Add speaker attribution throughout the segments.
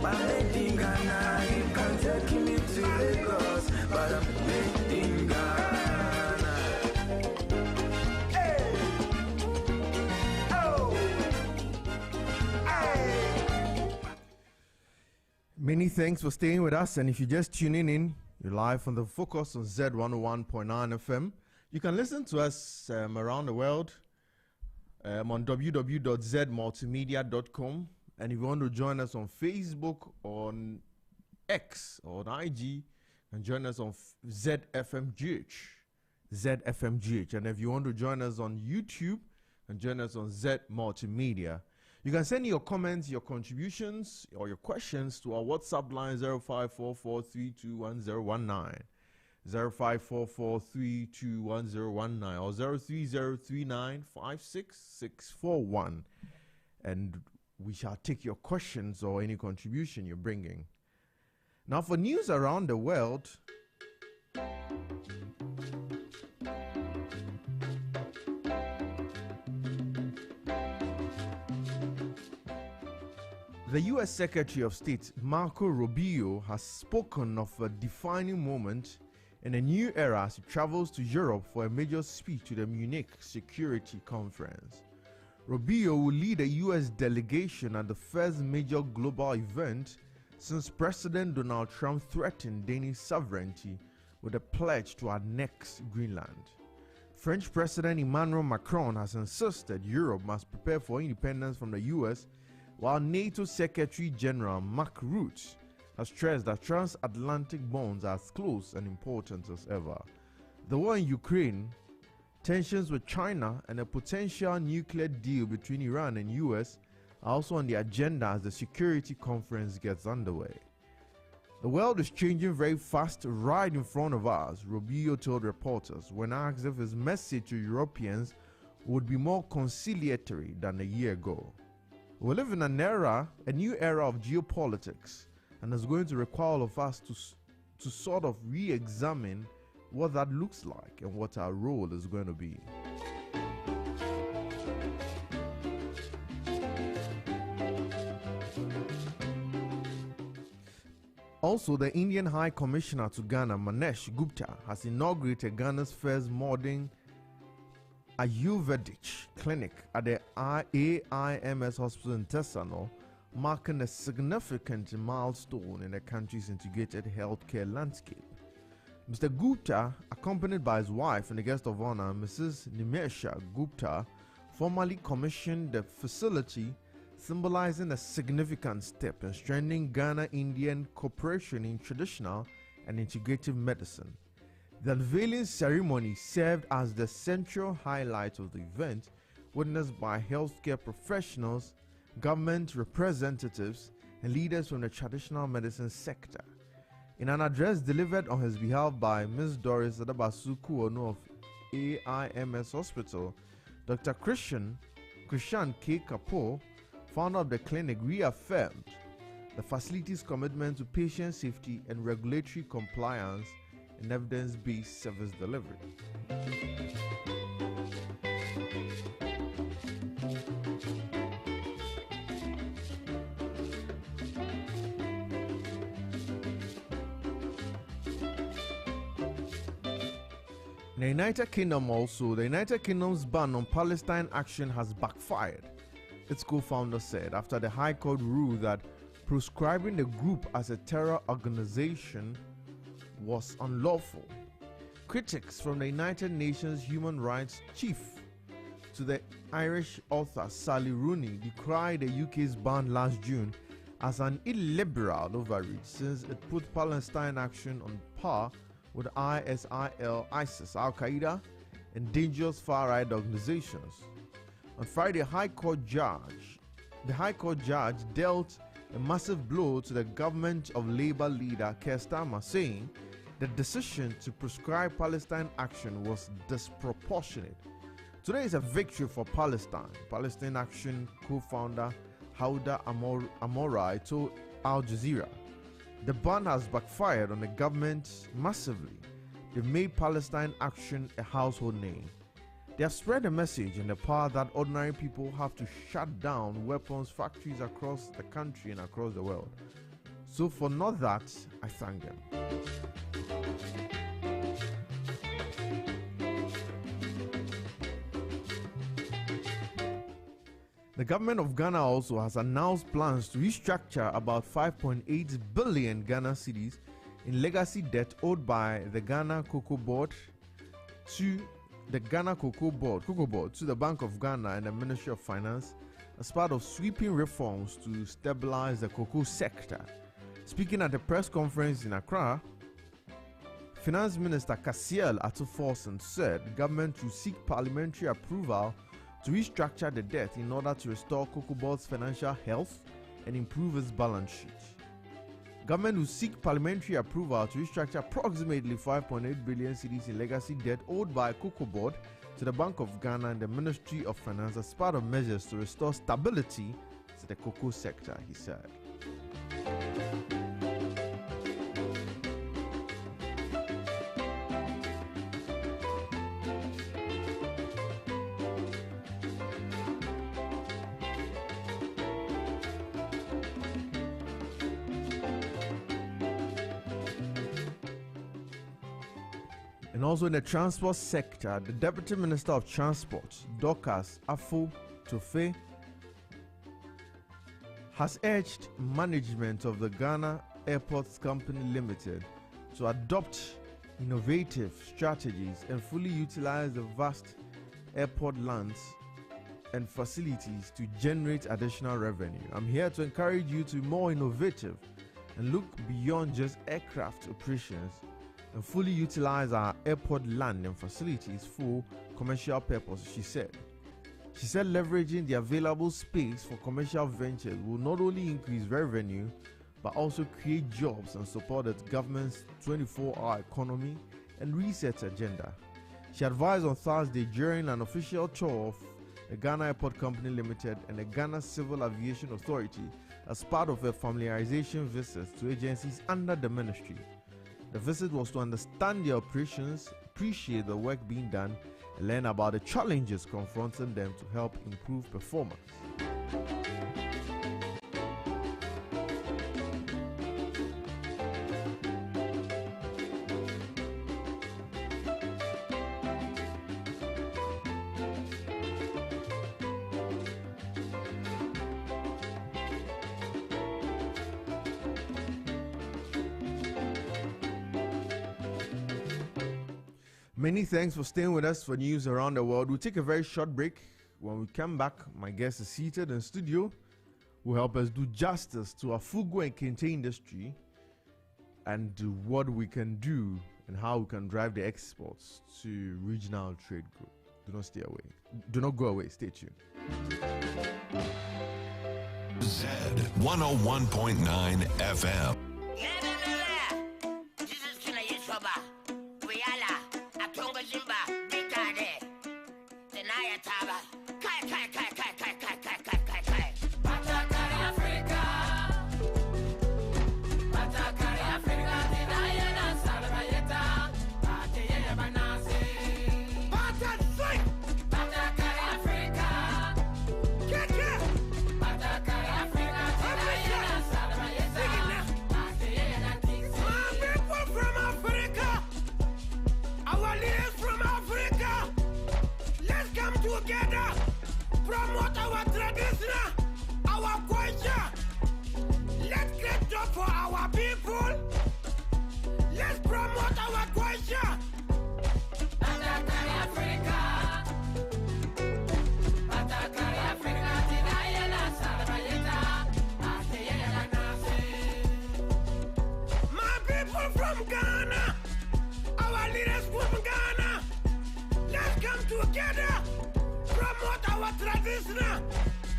Speaker 1: but I'm made in Ghana. You can take me to Lagos, but I'm made in Ghana. Hey, oh, hey.
Speaker 2: Many thanks for staying with us, and if you're just tuning in, you're live on the Focus on Z101.9 FM. You can listen to us around the world on www.zmultimedia.com. And if you want to join us on Facebook, on X, or on IG, you can join us on ZFMGH. And if you want to join us on YouTube, you can join us on Z Multimedia. You can send your comments, your contributions, or your questions to our WhatsApp line 0544321019. 0544321019 or 03039566641, and we shall take your questions or any contribution you're bringing. Now, for news around the world, the U.S. Secretary of State Marco Rubio has spoken of a defining moment in a new era as he travels to Europe for a major speech to the Munich Security Conference. Rubio will lead a U.S. delegation at the first major global event since President Donald Trump threatened Danish sovereignty with a pledge to annex Greenland. French President Emmanuel Macron has insisted Europe must prepare for independence from the U.S., while NATO Secretary General Mark Rutte has stressed that transatlantic bonds are as close and important as ever. The war in Ukraine, tensions with China, and a potential nuclear deal between Iran and US are also on the agenda as the security conference gets underway. The world is changing very fast right in front of us, Rubio told reporters when asked if his message to Europeans would be more conciliatory than a year ago. We live in a new era of geopolitics, and it's going to require all of us to sort of re-examine what that looks like and what our role is going to be. Also, the Indian High Commissioner to Ghana, Manesh Gupta, has inaugurated Ghana's first modern Ayurvedic clinic at the AIMS Hospital in Tesano, marking a significant milestone in the country's integrated healthcare landscape. Mr. Gupta, accompanied by his wife and the guest of honor, Mrs. Nimesha Gupta, formally commissioned the facility, symbolizing a significant step in strengthening Ghana-Indian cooperation in traditional and integrative medicine. The unveiling ceremony served as the central highlight of the event, witnessed by healthcare professionals, government representatives, and leaders from the traditional medicine sector. In an address delivered on his behalf by Ms. Doris Adabasu Kuono of AIMS Hospital, Dr. Krishan K. Kapoor, founder of the clinic, reaffirmed the facility's commitment to patient safety and regulatory compliance and evidence-based service delivery. In the United Kingdom also, the United Kingdom's ban on Palestine action has backfired, its co-founder said, after the High Court ruled that proscribing the group as a terror organization was unlawful. Critics from the United Nations Human Rights Chief to the Irish author Sally Rooney decried the UK's ban last June as an illiberal overreach, since it put Palestine action on par with ISIL, ISIS, Al-Qaeda, and dangerous far-right organizations. On Friday, the High Court judge dealt a massive blow to the government of Labour leader Keir Starmer, saying the decision to prescribe Palestine action was disproportionate. Today is a victory for Palestine, Palestine Action co-founder Houda Amorai told Al Jazeera. The ban has backfired on the government massively. They've made Palestine Action a household name. They have spread a message in the power that ordinary people have to shut down weapons factories across the country and across the world. So for not that, I thank them. The government of Ghana also has announced plans to restructure about 5.8 billion Ghana cedis in legacy debt owed by the Ghana Cocoa Board to the Ghana Cocoa Board to the Bank of Ghana and the Ministry of Finance as part of sweeping reforms to stabilize the cocoa sector. Speaking at a press conference in Accra, Finance Minister Cassiel Atuforsen said the government will seek parliamentary approval to restructure the debt in order to restore Cocoa Board's financial health and improve its balance sheet. Government will seek parliamentary approval to restructure approximately 5.8 billion cedis in legacy debt owed by Cocoa Board to the Bank of Ghana and the Ministry of Finance as part of measures to restore stability to the cocoa sector, he said. And also in the transport sector, the Deputy Minister of Transport, Dorcas Afo Tofe, has urged management of the Ghana Airports Company Limited to adopt innovative strategies and fully utilize the vast airport lands and facilities to generate additional revenue. I'm here to encourage you to be more innovative and look beyond just aircraft operations and fully utilize our airport land and facilities for commercial purposes, she said. She said leveraging the available space for commercial ventures will not only increase revenue, but also create jobs and support the government's 24-hour economy and research agenda. She advised on Thursday during an official tour of the Ghana Airport Company Limited and the Ghana Civil Aviation Authority as part of a familiarization visit to agencies under the ministry. The visit was to understand the operations, appreciate the work being done, and learn about the challenges confronting them to help improve performance. Many thanks for staying with us for news around the world. We'll take a very short break. When we come back, my guest is seated in studio, will help us do justice to our Fugu and Kente industry and what we can do and how we can drive the exports to regional trade group. Do not stay away. Do not go away. Stay tuned.
Speaker 3: Z 101.9 FM.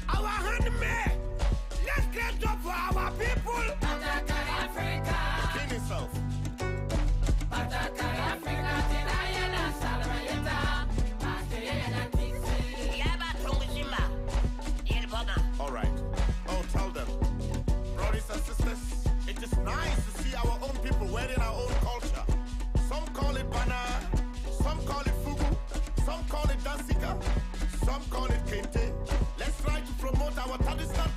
Speaker 1: Our handmade. Let's get up for our people. Africa. King himself. All right. Oh, tell them, brothers and sisters, it is nice to see our own people wearing our own culture. Some call it bana, some call it fugu, some call it dansika, some call it kente. Let's try to promote our traditional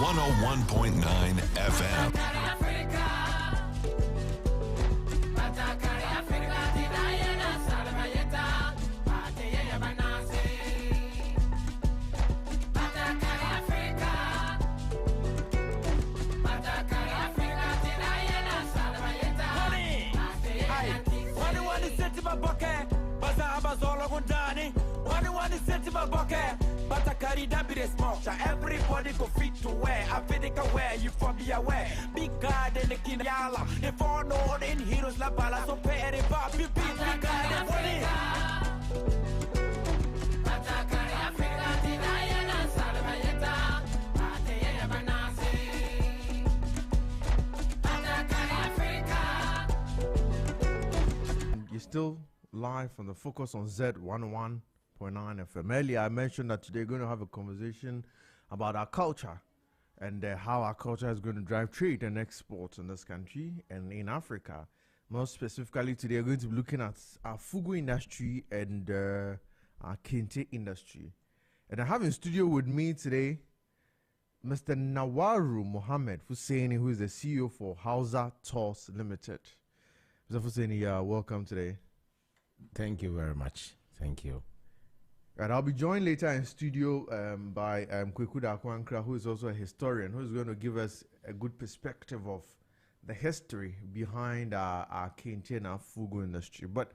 Speaker 3: 101.9 FM.
Speaker 4: Everybody go fit to wear. I feel like aware, you for be aware. Big God and the king yala. The four no in heroes la bala. So pay any pop, you beat big God and funny.
Speaker 2: You're still live from the Focus on Z101.9 FM. Earlier, I mentioned that today we're going to have a conversation about our culture and how our culture is going to drive trade and exports in this country and in Africa. More specifically, today we're going to be looking at our fugu industry and our kente industry. And I have in studio with me today Mr. Nawaru Mohammed Husseini, who is the CEO for Hausa Tours Limited. Mr. Husseini, welcome today.
Speaker 5: Thank you very much. Thank you.
Speaker 2: And I'll be joined later in studio by Kweku Dakwankra, who is also a historian, who is going to give us a good perspective of the history behind our kente and our fugu industry. But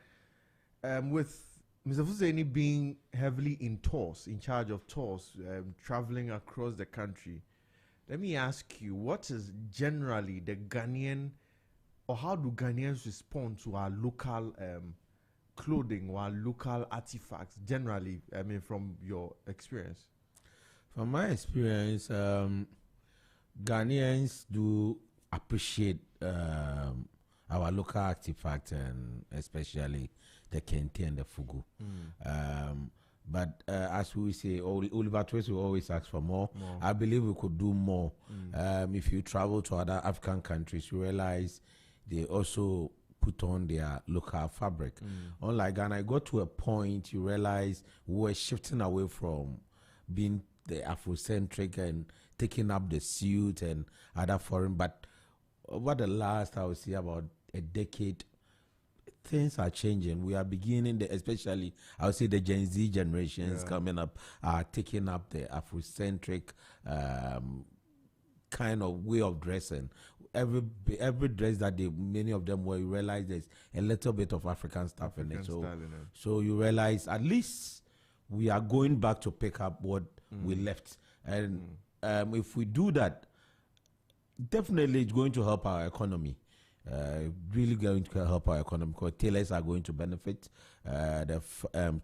Speaker 2: with Mr. Husseini being heavily in tours, in charge of tours, traveling across the country, let me ask you, what is generally the Ghanaian, or how do Ghanaians respond to our local clothing or local artifacts generally, I mean, from your experience?
Speaker 5: From my experience, Ghanaians do appreciate our local artifacts, and especially the kente and the fugu. But as we say, Oliver Twist will always ask for more. I believe we could do more. If you travel to other African countries, you realize they also put on their local fabric. Unlike Ghana, I got to a point you realize we were shifting away from being the Afrocentric and taking up the suit and other foreign. But over the last, I would say, about a decade, things are changing. We are beginning, especially, I would say, the Gen Z generations coming up are taking up the Afrocentric kind of way of dressing. Every dress that many of them wear, you realize there's a little bit of African stuff in it. So you realize at least we are going back to pick up what we left. And if we do that, definitely it's going to help our economy. Really going to help our economy, because tailors are going to benefit. The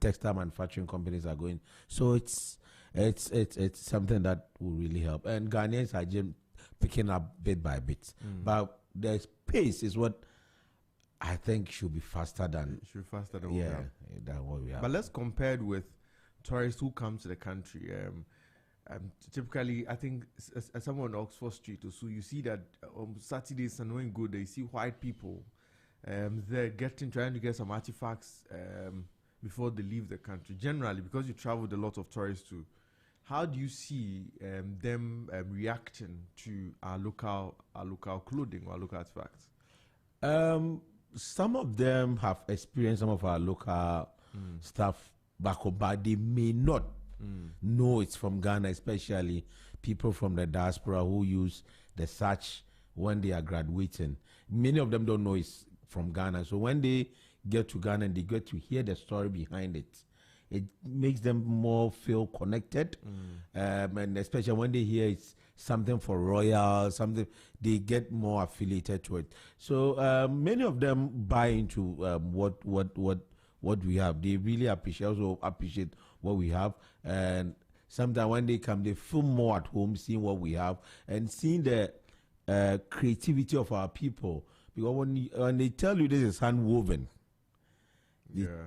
Speaker 5: textile manufacturing companies are going. So it's something that will really help. And Ghanaians are picking up bit by bit. But the pace is what I think should be faster than what we have.
Speaker 2: But let's compare it with tourists who come to the country. Typically, I think someone on Oxford Street or so, you see that on Saturdays and when good, they see white people. They're trying to get some artifacts before they leave the country. Generally, because you traveled a lot of tourists too, how do you see them reacting to our local clothing or local artifacts?
Speaker 5: Some of them have experienced some of our local stuff back home, but they may not know it's from Ghana, especially people from the diaspora who use the search when they are graduating. Many of them don't know it's from Ghana. So when they get to Ghana and they get to hear the story behind it, it makes them more feel connected. And especially when they hear it's something for royal, something, they get more affiliated to it. So many of them buy into what we have. They really appreciate what we have. And sometimes when they come, they feel more at home seeing what we have and seeing the creativity of our people. Because when they tell you this is hand-woven,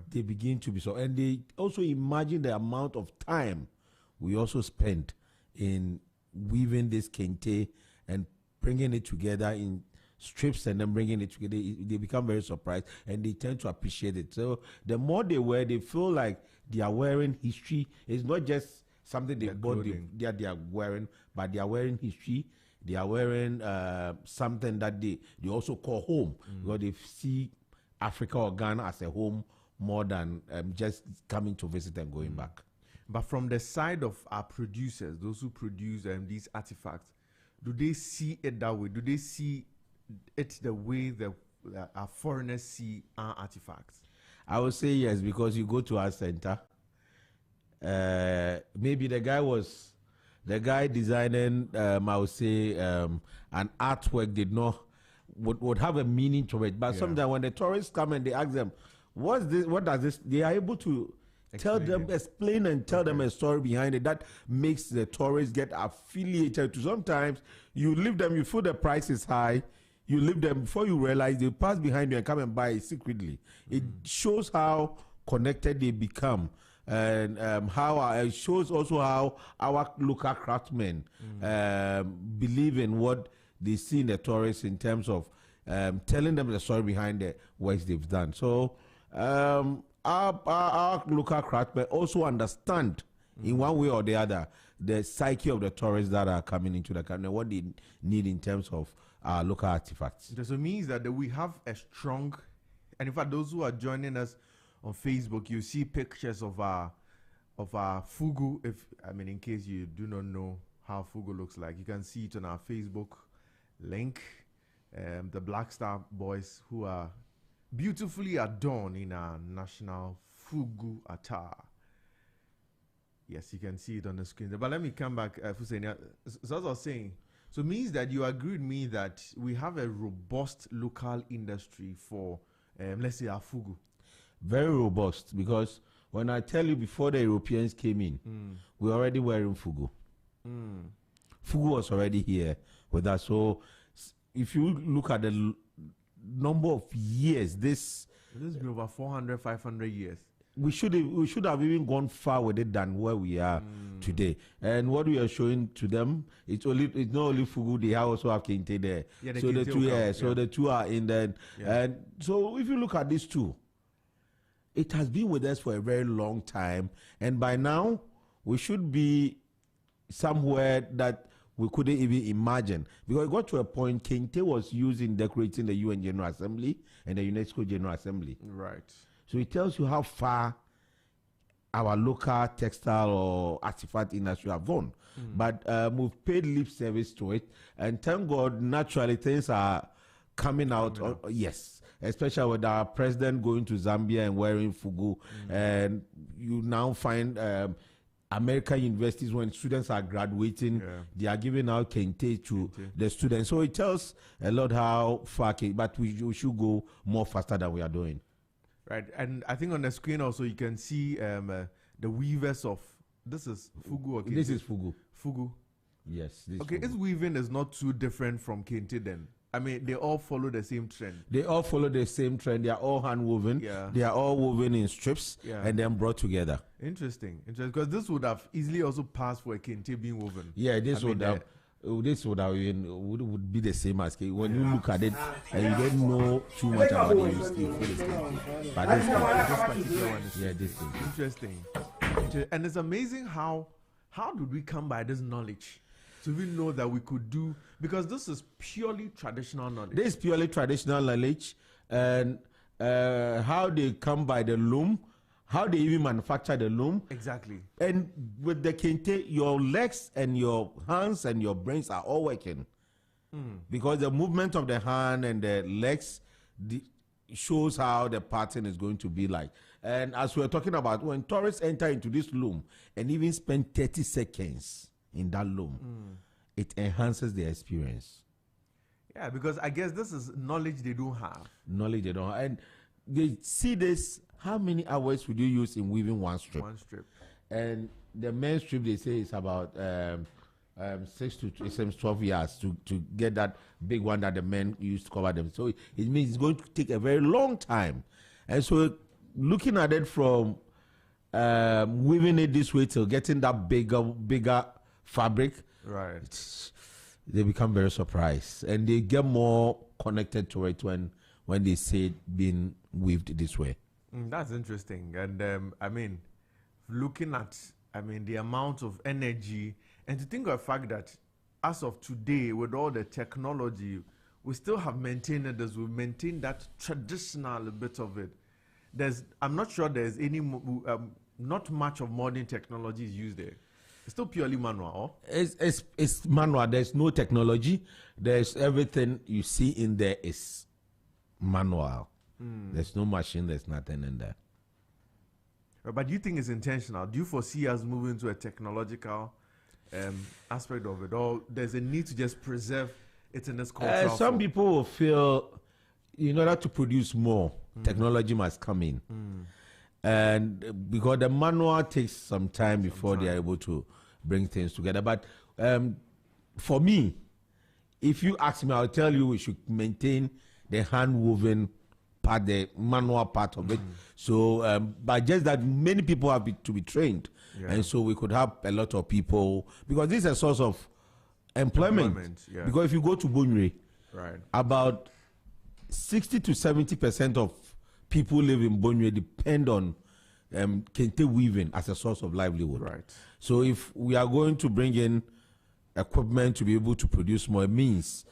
Speaker 5: they begin to be so. And they also imagine the amount of time we also spend in weaving this kente and bringing it together in strips and then bringing it together. They become very surprised and they tend to appreciate it. So the more they wear, they feel like they are wearing history. It's not just something they
Speaker 2: Their
Speaker 5: bought,
Speaker 2: clothing.
Speaker 5: they are wearing, but they are wearing history. They are wearing something that they also call home, because they see Africa or Ghana as a home more than just coming to visit and going back.
Speaker 2: But from the side of our producers, those who produce these artifacts, do they see it that way? Do they see it the way that our foreigners see our artifacts?
Speaker 5: I would say yes, because you go to our center. Maybe the guy designing, I would say, an artwork would have a meaning to it. But sometimes when the tourists come and they ask them, what's this? What does this? They are able to explain them a story behind it that makes the tourists get affiliated to. Sometimes you leave them, you feel the price is high, you leave them, before you realize they pass behind you and come and buy it secretly. It shows how connected they become, and it shows also how our local craftsmen believe in what they see in the tourists in terms of telling them the story behind the works they've done. So our local craftsmen also understand in one way or the other the psyche of the tourists that are coming into the country, what they need in terms of our local artifacts.
Speaker 2: So it means that we have a strong, and in fact, those who are joining us on Facebook, you see pictures of our fugu. In case you do not know how fugu looks like, you can see it on our Facebook link. The Black Star Boys, who are beautifully adorned in our national fugu attire. Yes, you can see it on the screen. But let me come back, Fusenia. So as I was saying, so it means that you agree with me that we have a robust local industry for, let's say, our fugu.
Speaker 5: Very robust, because when I tell you before the Europeans came in, we were already wearing fugu. Fugu was already here with us. So if you look at the number of years, this
Speaker 2: has been over 400, 500 years.
Speaker 5: We should have even gone far with it than where we are today. And what we are showing to them, it's not only fugu, they also have kente there.
Speaker 2: Yeah,
Speaker 5: so the two are in there. Yeah. And so if you look at these two, it has been with us for a very long time, and by now we should be somewhere that we couldn't even imagine, because it got to a point kente was used in decorating the UN General Assembly and the UNESCO General Assembly.
Speaker 2: Right.
Speaker 5: So it tells you how far our local textile or artifact industry have gone. But we've paid lip service to it, and thank God, naturally things are coming out. Yes, especially with our president going to Zambia and wearing fugu, and you now find American universities, when students are graduating, they are giving out kente to the students. So it tells a lot how far, but we should go more faster than we are doing.
Speaker 2: Right, and I think on the screen also you can see the weavers of, this is fugu or kente?
Speaker 5: This is fugu.
Speaker 2: Fugu.
Speaker 5: Yes.
Speaker 2: Okay, its weaving is not too different from kente then. They all follow the same trend.
Speaker 5: They all follow the same trend. They are all hand woven. Yeah. They are all woven in strips and then brought together.
Speaker 2: Interesting. Because this would have easily also passed for a kente being woven.
Speaker 5: Yeah, this would have would be the same as when you look at it and you don't know too much about it. You feel it's kente. But this particular one is this thing.
Speaker 2: Interesting. And it's amazing how did we come by this knowledge? So we know that we could do, because this is purely traditional knowledge.
Speaker 5: This is purely traditional knowledge, and how they come by the loom, how they even manufacture the loom.
Speaker 2: Exactly.
Speaker 5: And with the kente, your legs and your hands and your brains are all working. Because the movement of the hand and the legs shows how the pattern is going to be like. And as we're talking about, when tourists enter into this loom and even spend 30 seconds in that loom, it enhances their experience.
Speaker 2: Yeah, because I guess this is knowledge they don't have.
Speaker 5: Knowledge they don't have. And they see this, how many hours would you use in weaving one strip?
Speaker 2: One strip. And
Speaker 5: the main strip, they say, is about 6 to 12 years to get that big one that the men used to cover them. So it means it's going to take a very long time. And so looking at it from weaving it this way to getting that bigger fabric,
Speaker 2: right,
Speaker 5: they become very surprised, and they get more connected to it when they see it being weaved this way.
Speaker 2: That's interesting. And looking at I mean, the amount of energy, and to think of the fact that as of today, with all the technology, we still have maintained it as we maintain that traditional bit of it. I'm not sure there's any, not much of modern technology is used there. It's still purely manual.
Speaker 5: It's manual. There's no technology. There's everything you see in there is manual. There's no machine. There's nothing in there.
Speaker 2: But do you think it's intentional? Do you foresee us moving to a technological aspect of it, or there's a need to just preserve it in this culture?
Speaker 5: Some people will feel, in order to produce more, technology must come in. And because the manual takes some time before they are able to bring things together. But for me, if you ask me, I'll tell you we should maintain the hand-woven part, the manual part of it. So, but just that many people have to be trained. And so we could have a lot of people, because this is a source of employment. Because if you go to Bunyre, about 60 to 70% of people live in Bunyre depend on kente weaving as a source of livelihood. So if we are going to bring in equipment to be able to produce more, it means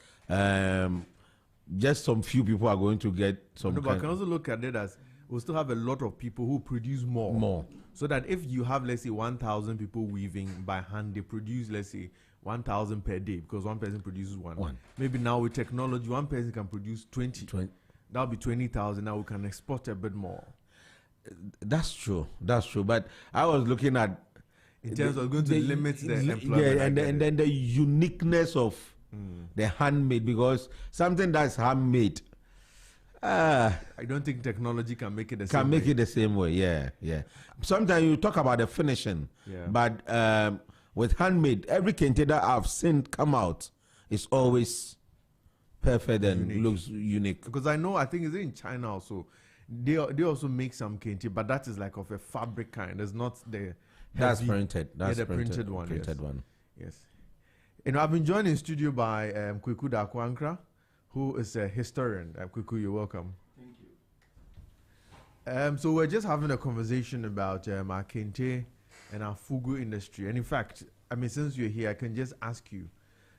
Speaker 5: just some few people are going to get some.
Speaker 2: No, but I can also look at it as we'll still have a lot of people who produce more. So that if you have, let's say, 1,000 people weaving by hand, they produce, let's say, 1,000 per day, because one person produces one. Maybe now with technology, one person can produce 20. That'll be 20,000. Now we can export a bit more.
Speaker 5: That's true. But I was looking at
Speaker 2: in terms of going to limit the employment.
Speaker 5: And then the uniqueness of the handmade, because something that's handmade,
Speaker 2: I don't think technology can make it the same way.
Speaker 5: Can make it the same way, yeah. Sometimes you talk about the finishing, but with handmade, every kente that I've seen come out is always perfect and looks unique.
Speaker 2: Because I think it's in China also. They also make some kente, but that is like of a fabric kind. It's not the
Speaker 5: that's printed. That's
Speaker 2: the printed one.
Speaker 5: Printed one.
Speaker 2: Yes. I've been joined in studio by Kweku Darko-Ankrah, who is a historian. Kweku, you're welcome. Thank you. So we're just having a conversation about our kente and our fugu industry. And in fact, since you're here, I can just ask you,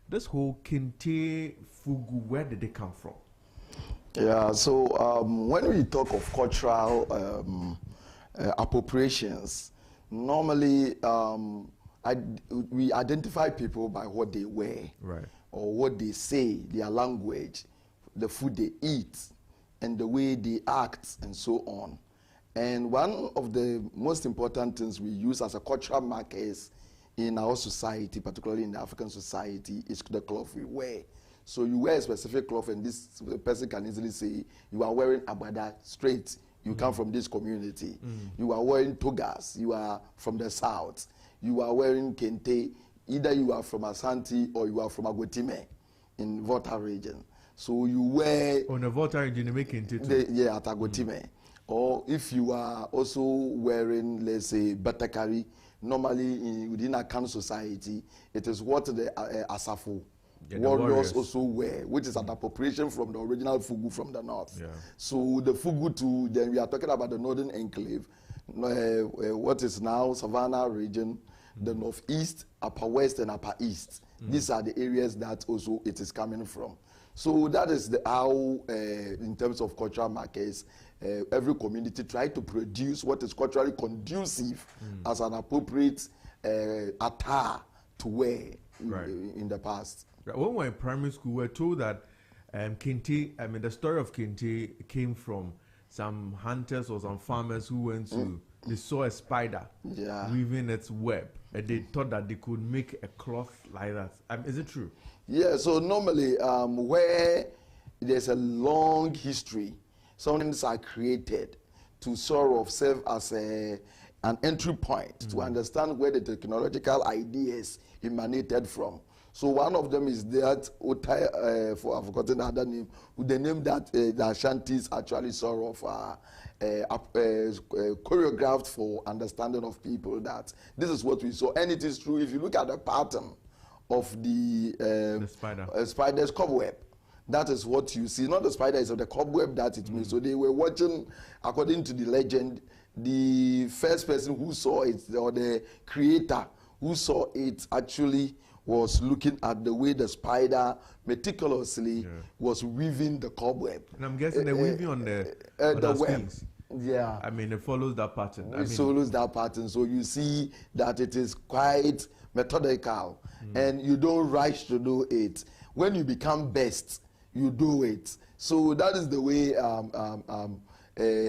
Speaker 2: this whole kente fugu, where did they come from?
Speaker 6: Yeah, so when we talk of cultural appropriations, normally we identify people by what they wear, or what they say, their language, the food they eat, and the way they act, and so on. And one of the most important things we use as a cultural markers in our society, particularly in the African society, is the cloth we wear. So you wear a specific cloth, and this person can easily say, you are wearing abada straight, you come from this community. You are wearing togas, you are from the south. You are wearing kente, either you are from Asante or you are from Agotime in Volta region. So you wear...
Speaker 2: On the Volta region, you make kente too?
Speaker 6: At Agotime. Or if you are also wearing, let's say, batakari, normally within a Akan society, it is what the Asafo warriors also wear, which is an appropriation from the original fugu from the north. So the fugu too, then we are talking about the northern enclave, what is now Savannah region, the northeast, upper west, and upper east. These are the areas that also it is coming from. So that is how, in terms of cultural markers, every community try to produce what is culturally conducive as an appropriate attire to wear in the past.
Speaker 2: When we were in primary school, we were told that kente, the story of kente came from some hunters or some farmers who went to, they saw a spider weaving its web, and they thought that they could make a cloth like that. Is it true?
Speaker 6: Yeah, so normally where there's a long history, some things are created to sort of serve as an entry point to understand where the technological ideas emanated from. So one of them is that I've forgotten the other name, the name that the Ashantis actually sort of choreographed for understanding of people, that this is what we saw. And it is true, if you look at the pattern of the spider's cobweb, that is what you see. Not the spider, it's the cobweb that it means. So they were watching, according to the legend, the first person who saw it, or the creator who saw it, actually was looking at the way the spider meticulously was weaving the cobweb.
Speaker 2: And I'm guessing they're weaving on the
Speaker 6: web.
Speaker 2: wings.
Speaker 6: Yeah.
Speaker 2: I mean, it follows that pattern.
Speaker 6: It follows that pattern. So you see that it is quite methodical, and you don't rush to do it. When you become best, you do it. So that is the way,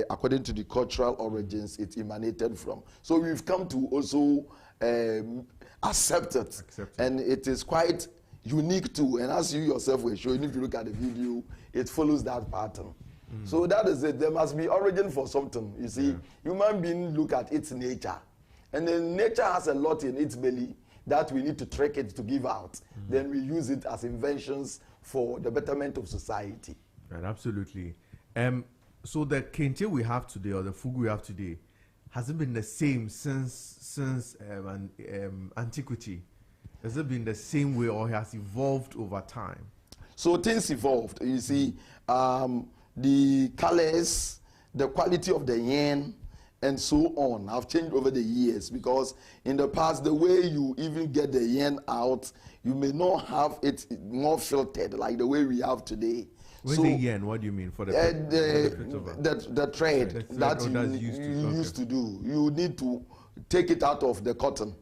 Speaker 6: according to the cultural origins, it emanated from. So we've come to also accept it. And it is quite unique too. And as you yourself were showing, if you look at the video, it follows that pattern. So that is it. There must be origin for something. You see, human beings look at its nature. And then nature has a lot in its belly that we need to trick it to give out. Then we use it as inventions for the betterment of society.
Speaker 2: Right, absolutely. So the kente we have today, or the fugu we have today, has it been the same since antiquity? Has it been the same way, or has evolved over time?
Speaker 6: So things evolved. You see, the colors, the quality of the yarn, and so on have changed over the years, because in the past, the way you even get the yarn out, you may not have it more filtered like the way we have today.
Speaker 2: When the yarn, what do you mean? For the
Speaker 6: thread that you used to do. You need to take it out of the cotton,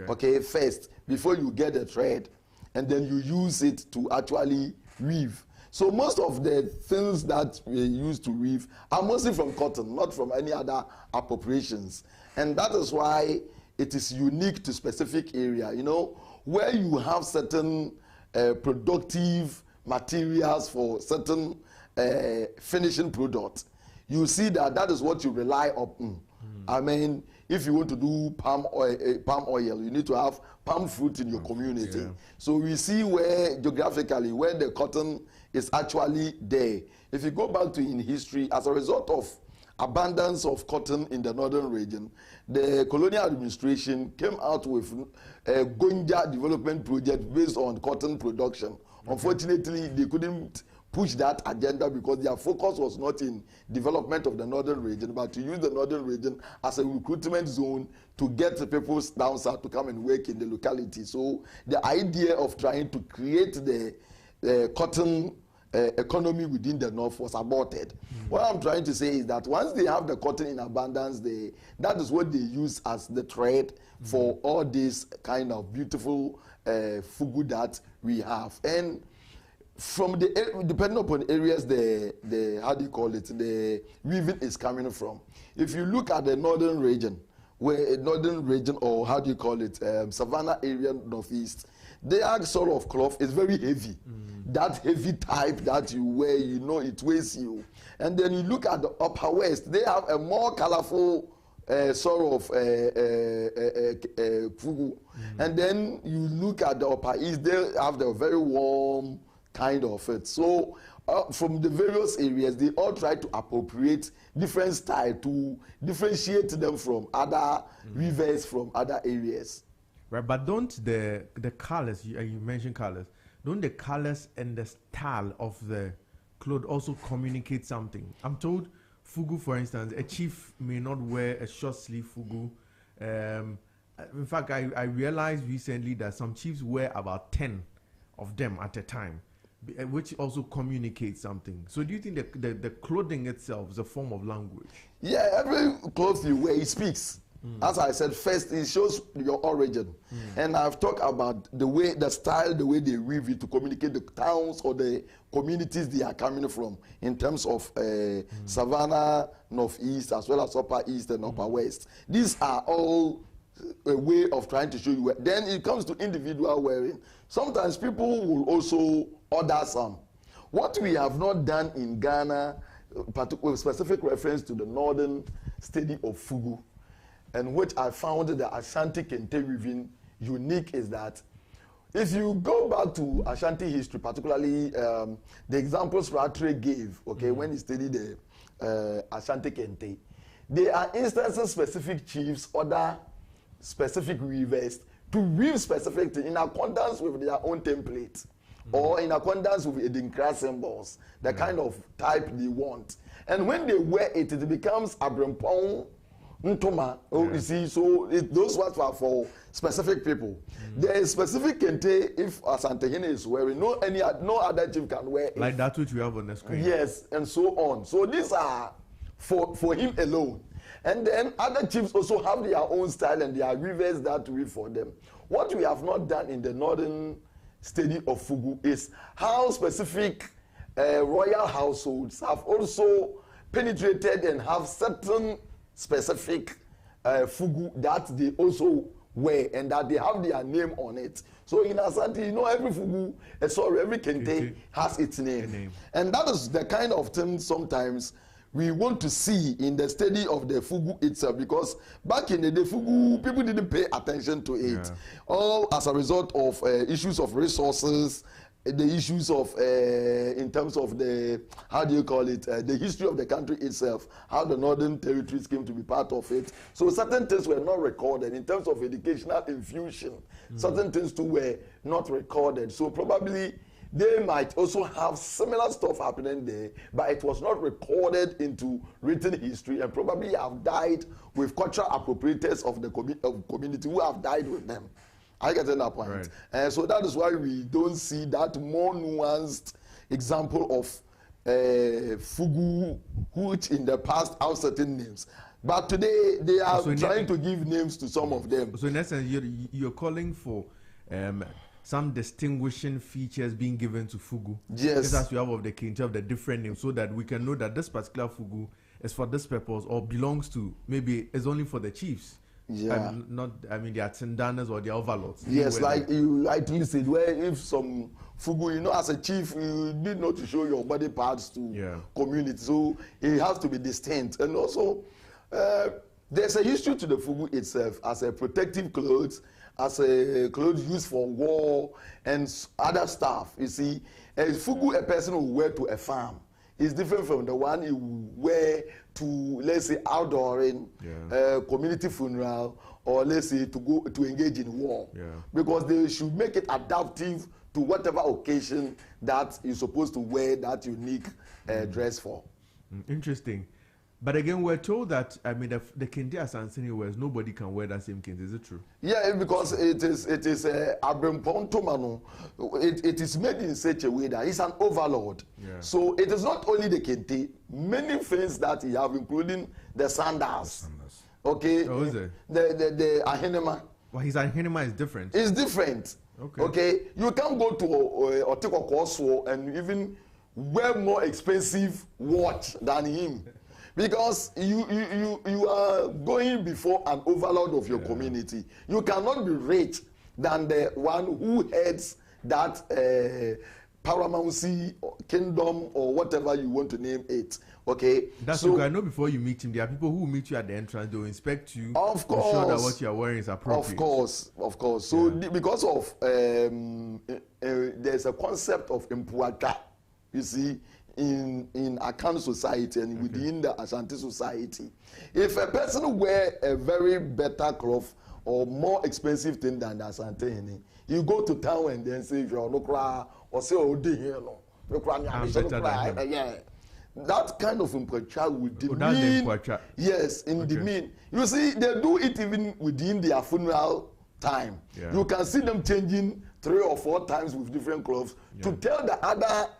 Speaker 6: okay, first, before you get the thread, and then you use it to actually weave. So most of the things that we use to weave are mostly from cotton, not from any other appropriations. And that is why it is unique to specific area. You know, where you have certain productive materials for certain finishing products, you see that is what you rely on. I mean, if you want to do palm oil, you need to have palm fruit in your community. So we see where geographically where the cotton is actually there. If you go back to in history, as a result of abundance of cotton in the northern region, the colonial administration came out with a Gonja development project based on cotton production. Unfortunately, they couldn't push that agenda because their focus was not in development of the northern region, but to use the northern region as a recruitment zone to get the people down south to come and work in the locality. So the idea of trying to create the cotton economy within the north was aborted. What I'm trying to say is that once they have the cotton in abundance, that is what they use as the thread for all this kind of beautiful fugu that we have. And from depending upon areas, how do you call it, the weaving is coming from. If you look at the northern region, or how do you call it, Savannah area, northeast, their sort of cloth is very heavy. That heavy type that you wear, you know, it weighs you. And then you look at the upper west, they have a more colorful sort of fugu. And then you look at the upper east, they have the very warm kind of it. So from the various areas, they all try to appropriate different style to differentiate them from other weavers from other areas.
Speaker 2: Right, but don't the colors, you mentioned colors, don't the colors and the style of the clothes also communicate something? I'm told fugu, for instance, a chief may not wear a short sleeve fugu. In fact, I realized recently that some chiefs wear about 10 of them at a time, which also communicates something. So do you think the clothing itself is a form of language? Yeah, every clothes you wear, it speaks. As I said, first, it shows your origin. And I've talked about the style, the way they weave it to communicate the towns or the communities they are coming from in terms of Savannah, Northeast, as well as Upper East and Upper West. These are all a way of trying to show you. Then it comes to individual wearing. Sometimes people will also order some. What we have not done in Ghana, with specific reference to the northern study of fugu, and which I found the Ashanti Kente weaving unique, is that if you go back to Ashanti history, particularly the examples Rattray gave, when he studied the Ashanti Kente, there are instances specific chiefs order specific weavers to weave specific things in accordance with their own template or in accordance with Edinkra symbols, the kind of type they want. And when they wear it, it becomes abrempong
Speaker 6: Ntoma. Oh, you see, so those words are for specific people. There is specific kente if Asantehene is wearing. No other chief can wear it.
Speaker 2: Like that which we have on the screen.
Speaker 6: Yes, and so on. So these are for him alone. And then other chiefs also have their own style and their weavers that weave for them. What we have not done in the northern study of Fugu is how specific royal households have also penetrated and have certain specific Fugu that they also wear and that they have their name on it. So in Asante, you know, every Fugu, every Kente has its name. And that is the kind of thing sometimes we want to see in the study of the Fugu itself, because back in the day, Fugu, people didn't pay attention to it. All as a result of issues of resources, the issues of, in terms of the, how do you call it, the history of the country itself, how the northern territories came to be part of it. So certain things were not recorded in terms of educational infusion. Certain things too were not recorded. So probably they might also have similar stuff happening there, but it was not recorded into written history and probably have died with cultural appropriators of the community who have died with them. I get that point. Right. And so that is why we don't see that more nuanced example of Fugu, which in the past have certain names. But today they are trying to give names to some of them.
Speaker 2: So in essence, you're calling for some distinguishing features being given to Fugu.
Speaker 6: Yes.
Speaker 2: Just as you have of the Kente of the different names, so that we can know that this particular Fugu is for this purpose or belongs to, maybe it's only for the chiefs.
Speaker 6: Yeah.
Speaker 2: Not, I mean, the Atsindanas or the overlords.
Speaker 6: Yes, like you rightly said, where if some Fugu, you know, as a chief, you need not to show your body parts to community. So it has to be distinct. And also, there's a history to the Fugu itself as a protective clothes, as a clothes used for war and other stuff. You see, a Fugu, a person will wear to a farm, is different from the one you wear to, let's say, outdooring, community funeral, or let's say to go to engage in war. Because they should make it adaptive to whatever occasion that you're supposed to wear that unique dress for.
Speaker 2: Interesting. But again, we're told that, I mean, the Kente Asante wears, nobody can wear that same Kente. Is it true?
Speaker 6: Yeah, because it is Abempontomano. It is made in such a way that it's an overlord. So it is not only the Kente, many things that he have, including the sandals. Okay.
Speaker 2: Oh, is it?
Speaker 6: The Ahenema.
Speaker 2: Well, his Ahenema is different.
Speaker 6: It's different. Okay. You can go to Otiko Koswo and even wear more expensive watch than him. Because you are going before an overlord of your community. You cannot be rich than the one who heads that paramountcy, kingdom, or whatever you want to name it. Okay.
Speaker 2: That's so, I know before you meet him, there are people who meet you at the entrance. They will inspect you.
Speaker 6: Of course.
Speaker 2: To show that what you are wearing is appropriate.
Speaker 6: Of course. So because of there's a concept of impuata, you see, in Akan society and within the Ashanti society. If a person wear a very better cloth or more expensive thing than the Asante, you go to town and then say, or say, oh, that kind of impucha would demean. Yes, demean. You see, they do it even within their funeral time. You can see them changing 3 or 4 times with different clothes to tell the other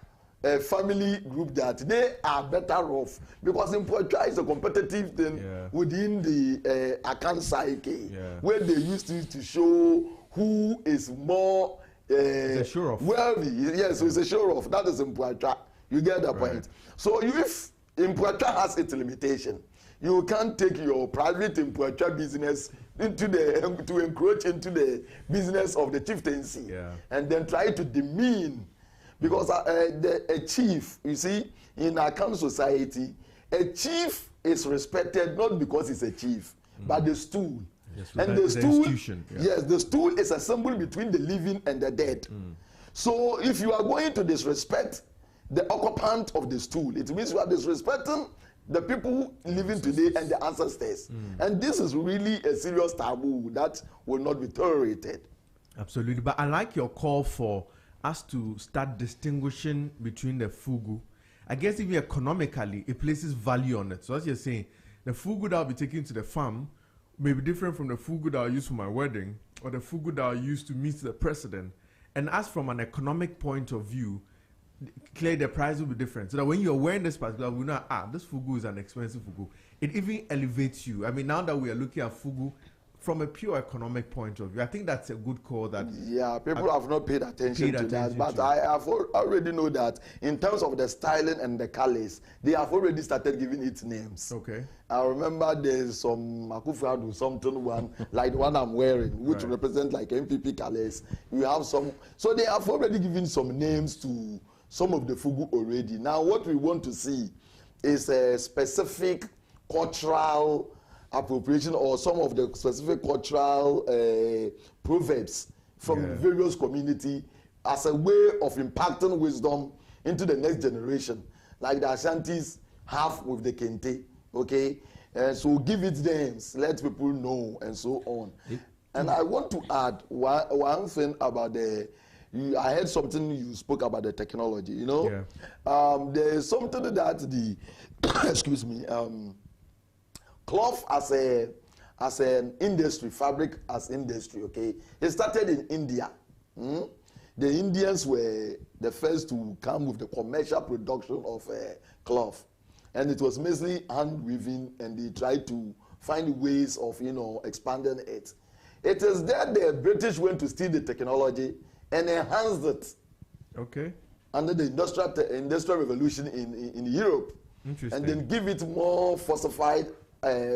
Speaker 6: family group that they are better off, because impucha is a competitive thing within the Akan psyche, where they used to show who is more wealthy. Yes, so it's a show off. That is impucha. You get the point. So if impucha has its limitation, you can't take your private impucha business into to encroach into the business of the chieftaincy and then try to demean. Because a chief, you see, in Akan society, a chief is respected not because he's a chief, but the stool. Yes, and the stool, the stool is a symbol between the living and the dead. So if you are going to disrespect the occupant of the stool, it means you are disrespecting the people living today and the ancestors. And this is really a serious taboo that will not be tolerated.
Speaker 2: Absolutely. But I like your call for us to start distinguishing between the Fugu. I guess even economically, it places value on it. So as you're saying, the fugu that I'll be taking to the farm may be different from the fugu that I'll use for my wedding or the fugu that I'll use to meet the president. And as from an economic point of view, clearly the price will be different. So that when you're wearing this particular, we know, this fugu is an expensive fugu. It even elevates you. I mean, now that we are looking at fugu from a pure economic point of view, I think that's a good call. That
Speaker 6: people have not paid attention to that, but I have already know that in terms of the styling and the colors, they have already started giving it names.
Speaker 2: Okay.
Speaker 6: I remember there's some Akufo-Addo something one like the one I'm wearing, which represent like MPP colors. You have some, so they have already given some names to some of the fugu already. Now, what we want to see is a specific cultural appropriation or some of the specific cultural proverbs from various community as a way of impacting wisdom into the next generation, like the Ashantis have with the Kente. Okay, so give it names, let people know, and so on. And I want to add one thing about I heard something you spoke about the technology. You know, there is something that the excuse me, cloth as an industry, fabric as industry. Okay, it started in India. The Indians were the first to come with the commercial production of cloth. And it was mostly hand weaving, and they tried to find ways of, expanding it. It is that the British went to steal the technology and enhanced it.
Speaker 2: Okay.
Speaker 6: Under the industrial revolution in Europe.
Speaker 2: Interesting.
Speaker 6: And then give it more falsified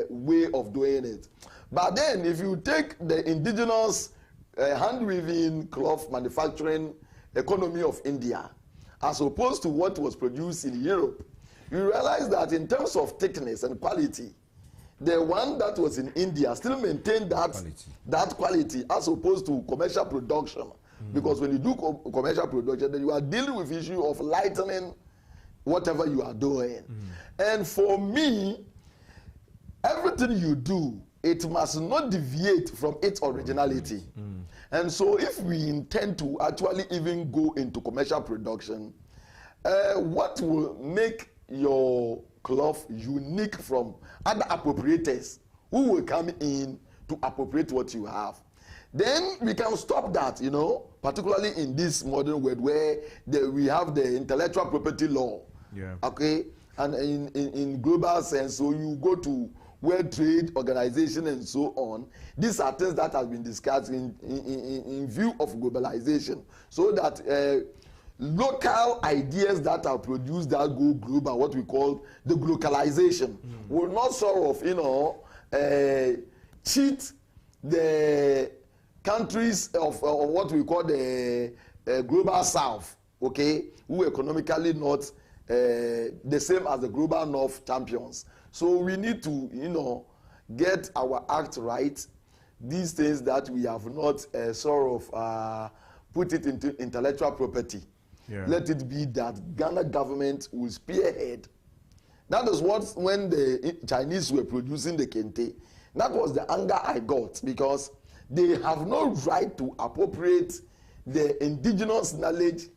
Speaker 6: way of doing it. But then, if you take the indigenous hand weaving cloth manufacturing economy of India, as opposed to what was produced in Europe, you realize that in terms of thickness and quality, the one that was in India still maintained that quality as opposed to commercial production. Because when you do commercial production, then you are dealing with issue of lightening whatever you are doing. And for me, everything you do, it must not deviate from its originality. And so if we intend to actually even go into commercial production, what will make your cloth unique from other appropriators who will come in to appropriate what you have? Then we can stop that, particularly in this modern world where we have the intellectual property law. Okay, and in global sense, so you go to World Trade Organization and so on. These are things that have been discussed in view of globalization, so that local ideas that are produced that go global, what we call the globalization, will not sort of, cheat the countries of what we call the global south, okay, who economically not the same as the global north champions. So we need to, get our act right. These things that we have not sort of put it into intellectual property. Let it be that Ghana government will spearhead. That is what, when the Chinese were producing the Kente, that was the anger I got, because they have no right to appropriate the indigenous knowledge,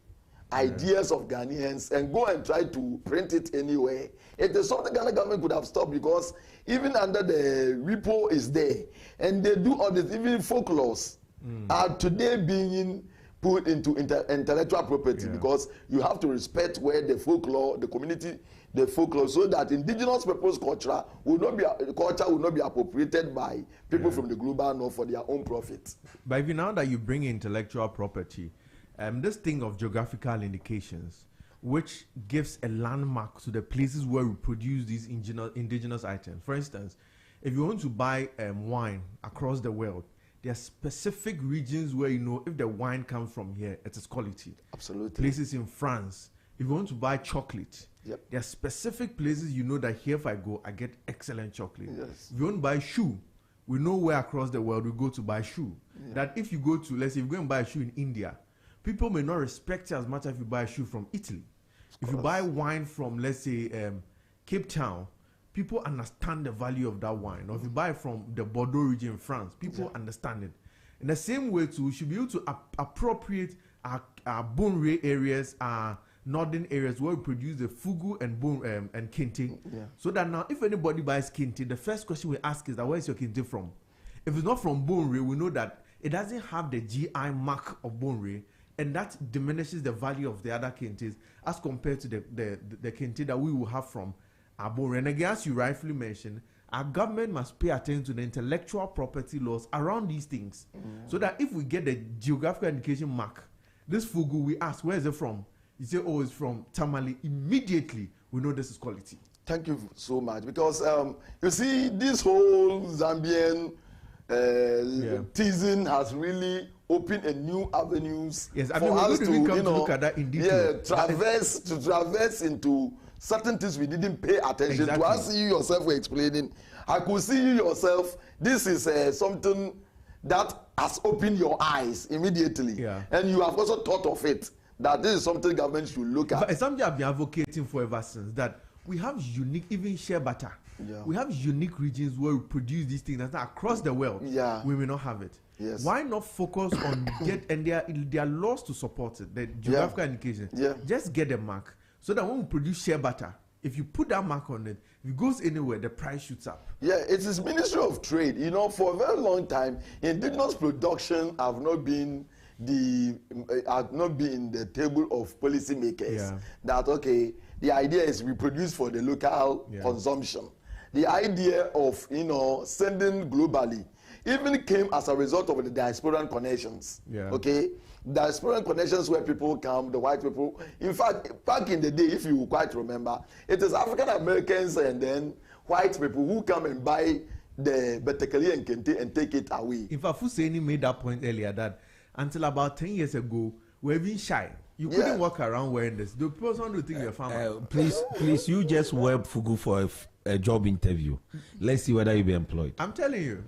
Speaker 6: ideas of Ghanaians and go and try to print it anywhere. It is something Ghana government could have stopped, because even under the repo is there, and they do all this, even folklores are today being put into intellectual property, because you have to respect where the folklore, the community, the folklore, so that indigenous people's culture will not be appropriated by people from the global north for their own profit.
Speaker 2: But if now that you bring intellectual property, this thing of geographical indications, which gives a landmark to the places where we produce these indigenous items. For instance, if you want to buy wine across the world, there are specific regions where if the wine comes from here, it is quality.
Speaker 6: Absolutely.
Speaker 2: Places in France. If you want to buy chocolate, there are specific places that here if I go, I get excellent chocolate.
Speaker 6: Yes.
Speaker 2: If you want to buy shoe, we know where across the world we go to buy shoe. That if you go to, let's say, if you go and buy a shoe in India, people may not respect you as much as if you buy a shoe from Italy. If you buy wine from, let's say, Cape Town, people understand the value of that wine. Or if you buy from the Bordeaux region in France, people understand it. In the same way, too, we should be able to appropriate our bone ray areas, our northern areas where we produce the fugu and bone and kente. So that now, if anybody buys kente, the first question we ask is that where is your kente from? If it's not from Bonre, we know that it doesn't have the GI mark of Bonre, and that diminishes the value of the other kentes as compared to the kente that we will have from our Bonre. And again, as you rightfully mentioned, our government must pay attention to the intellectual property laws around these things, so that if we get the geographical indication mark, this fugu, we ask, where is it from? You say, oh, it's from Tamale. Immediately, we know this is quality.
Speaker 6: Thank you so much. Because, you see, this whole Zambian teasing has really opened a new avenues for us to,
Speaker 2: look at that in detail.
Speaker 6: traverse into certain things we didn't pay attention to. As you yourself were explaining, I could see you yourself. This is something that has opened your eyes immediately, and you have also thought of it, that this is something government should look at.
Speaker 2: But it's something I've been advocating for ever since, that we have unique, even shea butter. We have unique regions where we produce these things that across the world we may not have it. Why not focus on and there are laws to support it, the geographical indication. Just get a mark, so that when we produce shea butter, if you put that mark on it, if it goes anywhere, the price shoots up. It is Ministry of Trade. You know, for a very long time, indigenous production have not been in the table of policymakers. That the idea is we produce for the local consumption. The idea of sending globally even came as a result of the diasporan connections. Diasporan connections where people come, the white people. In fact, back in the day, if you quite remember, it is African Americans and then white people who come and buy the Betekeli and Kente and take it away. In fact, Fuseni made that point earlier that until about 10 years ago, we were being shy. You couldn't walk around wearing this. The person would think you're a farmer.
Speaker 5: Please, you just wear fugu for a job interview. Let's see whether you'll be employed.
Speaker 2: I'm telling you.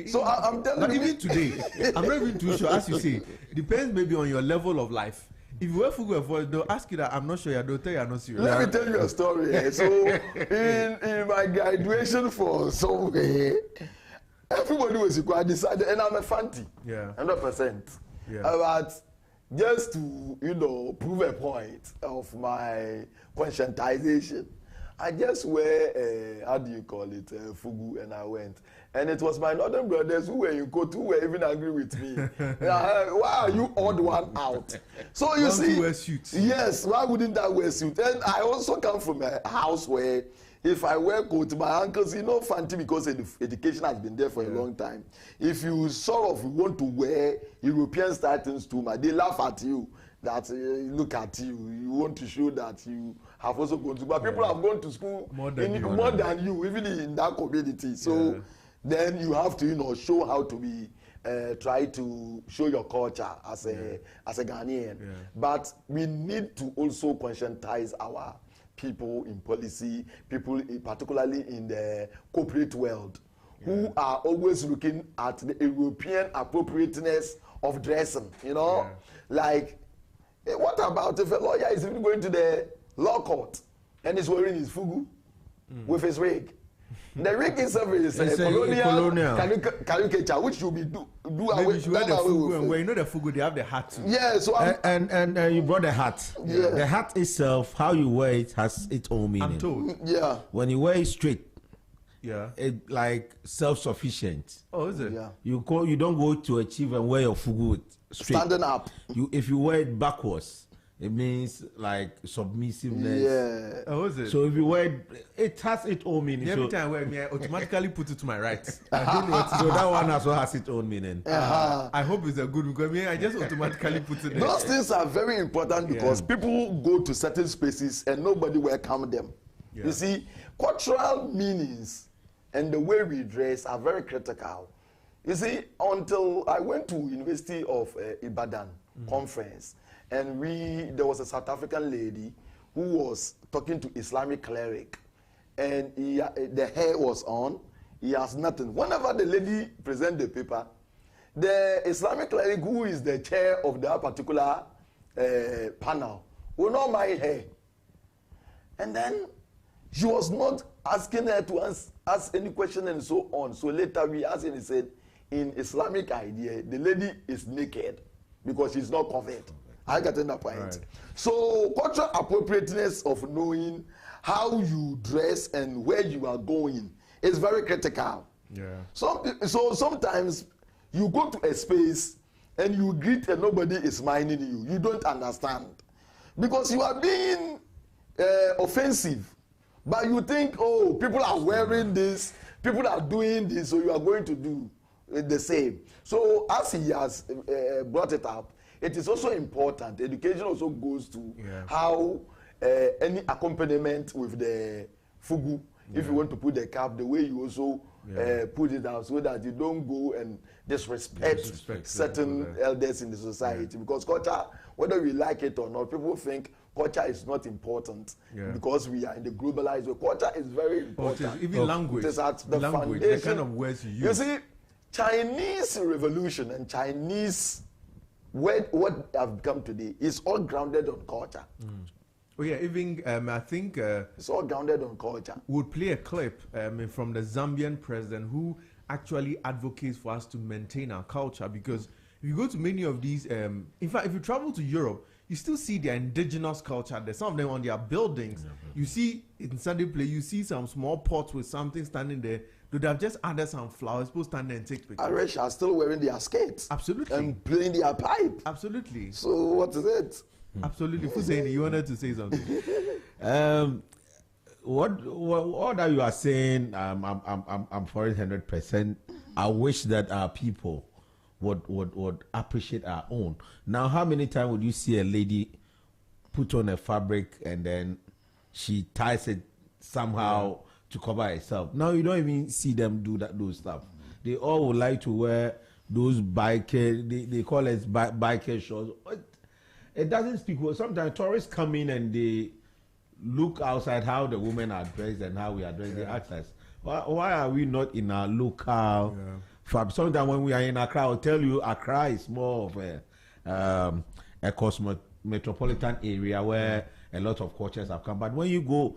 Speaker 6: So I'm telling you.
Speaker 2: Even today, I'm not even too sure. As you say, depends maybe on your level of life. If you wear fugu, they'll ask you that I'm not sure. They'll tell you I'm not serious.
Speaker 6: Let me tell you a story. So in my graduation for somewhere, everybody was quite decided, and I'm a fancy. 100%. But just to prove a point of my conscientization, I just wear how do you call it, fugu, and I went. And it was my northern brothers who were in court who were even angry with me. Why are you odd one out? So you see,
Speaker 2: wear suits.
Speaker 6: Yes, why wouldn't I wear suit? And I also come from a house where if I wear coat, my uncles, fancy because education has been there for a long time. If you sort of want to wear European style things too much, they laugh at you. That look at you, you want to show that you have also gone to, but people have gone to school more than you, even in that community. So then you have to, show how to be, try to show your culture as a Ghanaian. But we need to also conscientize our people in policy, people particularly in the corporate world, who are always looking at the European appropriateness of dressing, like. What about if a lawyer is even going to the law court and is wearing his fugu with his wig? The wig itself is a colonial caricature, which should be do away with.
Speaker 2: When the fugu, they have the hat too.
Speaker 6: So
Speaker 5: and you brought the hat. The hat itself, how you wear it, has its own meaning.
Speaker 2: I'm told.
Speaker 5: When you wear it straight, it like self-sufficient.
Speaker 2: Oh, is it?
Speaker 5: You don't go to achieve and wear your fugu straight.
Speaker 6: Standing up.
Speaker 5: If you wear it backwards, it means like submissiveness.
Speaker 2: Oh, is it?
Speaker 5: So if you wear it has its own meaning.
Speaker 2: Every time I wear it, I automatically put it to my right. I don't know what
Speaker 5: so that one also has its own meaning.
Speaker 2: I hope it's a good one, because I just automatically put it there.
Speaker 6: Those things are very important because people go to certain spaces and nobody welcome them. You see, cultural meanings and the way we dress are very critical. You see, until I went to University of Ibadan conference, and there was a South African lady who was talking to Islamic cleric, and the hair was on, he has nothing. Whenever the lady present the paper, the Islamic cleric, who is the chair of that particular panel, will not mind hair. And then she was not asking her to ask any question and so on. So later we asked and he said, in Islamic idea, the lady is naked because she's not covered. I getting the point.
Speaker 2: Right.
Speaker 6: So cultural appropriateness of knowing how you dress and where you are going is very critical.
Speaker 2: Yeah.
Speaker 6: So sometimes you go to a space and you greet and nobody is minding you. You don't understand because you are being offensive, but you think, oh, people are wearing this, people are doing this, so you are going to do the same. So as he has brought it up, it is also important. Education also goes to how any accompaniment with the fugu, if you want to put the cap, the way you also put it out, so that you don't go and disrespect certain elders in the society. Because culture, whether we like it or not, people think culture is not important because we are in the globalized world. Culture is very important.
Speaker 2: Even language.
Speaker 6: It is at the
Speaker 2: language,
Speaker 6: foundation.
Speaker 2: the kind of words you use.
Speaker 6: You see, Chinese revolution and Chinese what have become today is all grounded on culture.
Speaker 2: Oh yeah, even I think
Speaker 6: it's all grounded on culture.
Speaker 2: We'll play a clip from the Zambian president who actually advocates for us to maintain our culture, because if you go to many of these, in fact, if you travel to Europe, you still see their indigenous culture there. Some of them on their buildings. You see in Sunday play, you see some small pots with something standing there. They have just added some flowers, people stand there and take pictures.
Speaker 6: Irish are still wearing their skates.
Speaker 2: Absolutely.
Speaker 6: And playing their pipe.
Speaker 2: Absolutely.
Speaker 6: So what is it?
Speaker 2: Absolutely. Hussein, you wanted to say something.
Speaker 5: What that you are saying, I'm for it 100%. I wish that our people would appreciate our own. Now, how many times would you see a lady put on a fabric and then she ties it somehow to cover herself? Now you don't even see them do those stuff. They all would like to wear those biker, they call it biker shorts. It doesn't speak well. Sometimes tourists come in and they look outside how the women are dressed and how we are dressed. They ask us, why are we not in our local fab? Sometimes when we are in Accra, I'll tell you Accra is more of a metropolitan area where a lot of cultures have come. But when you go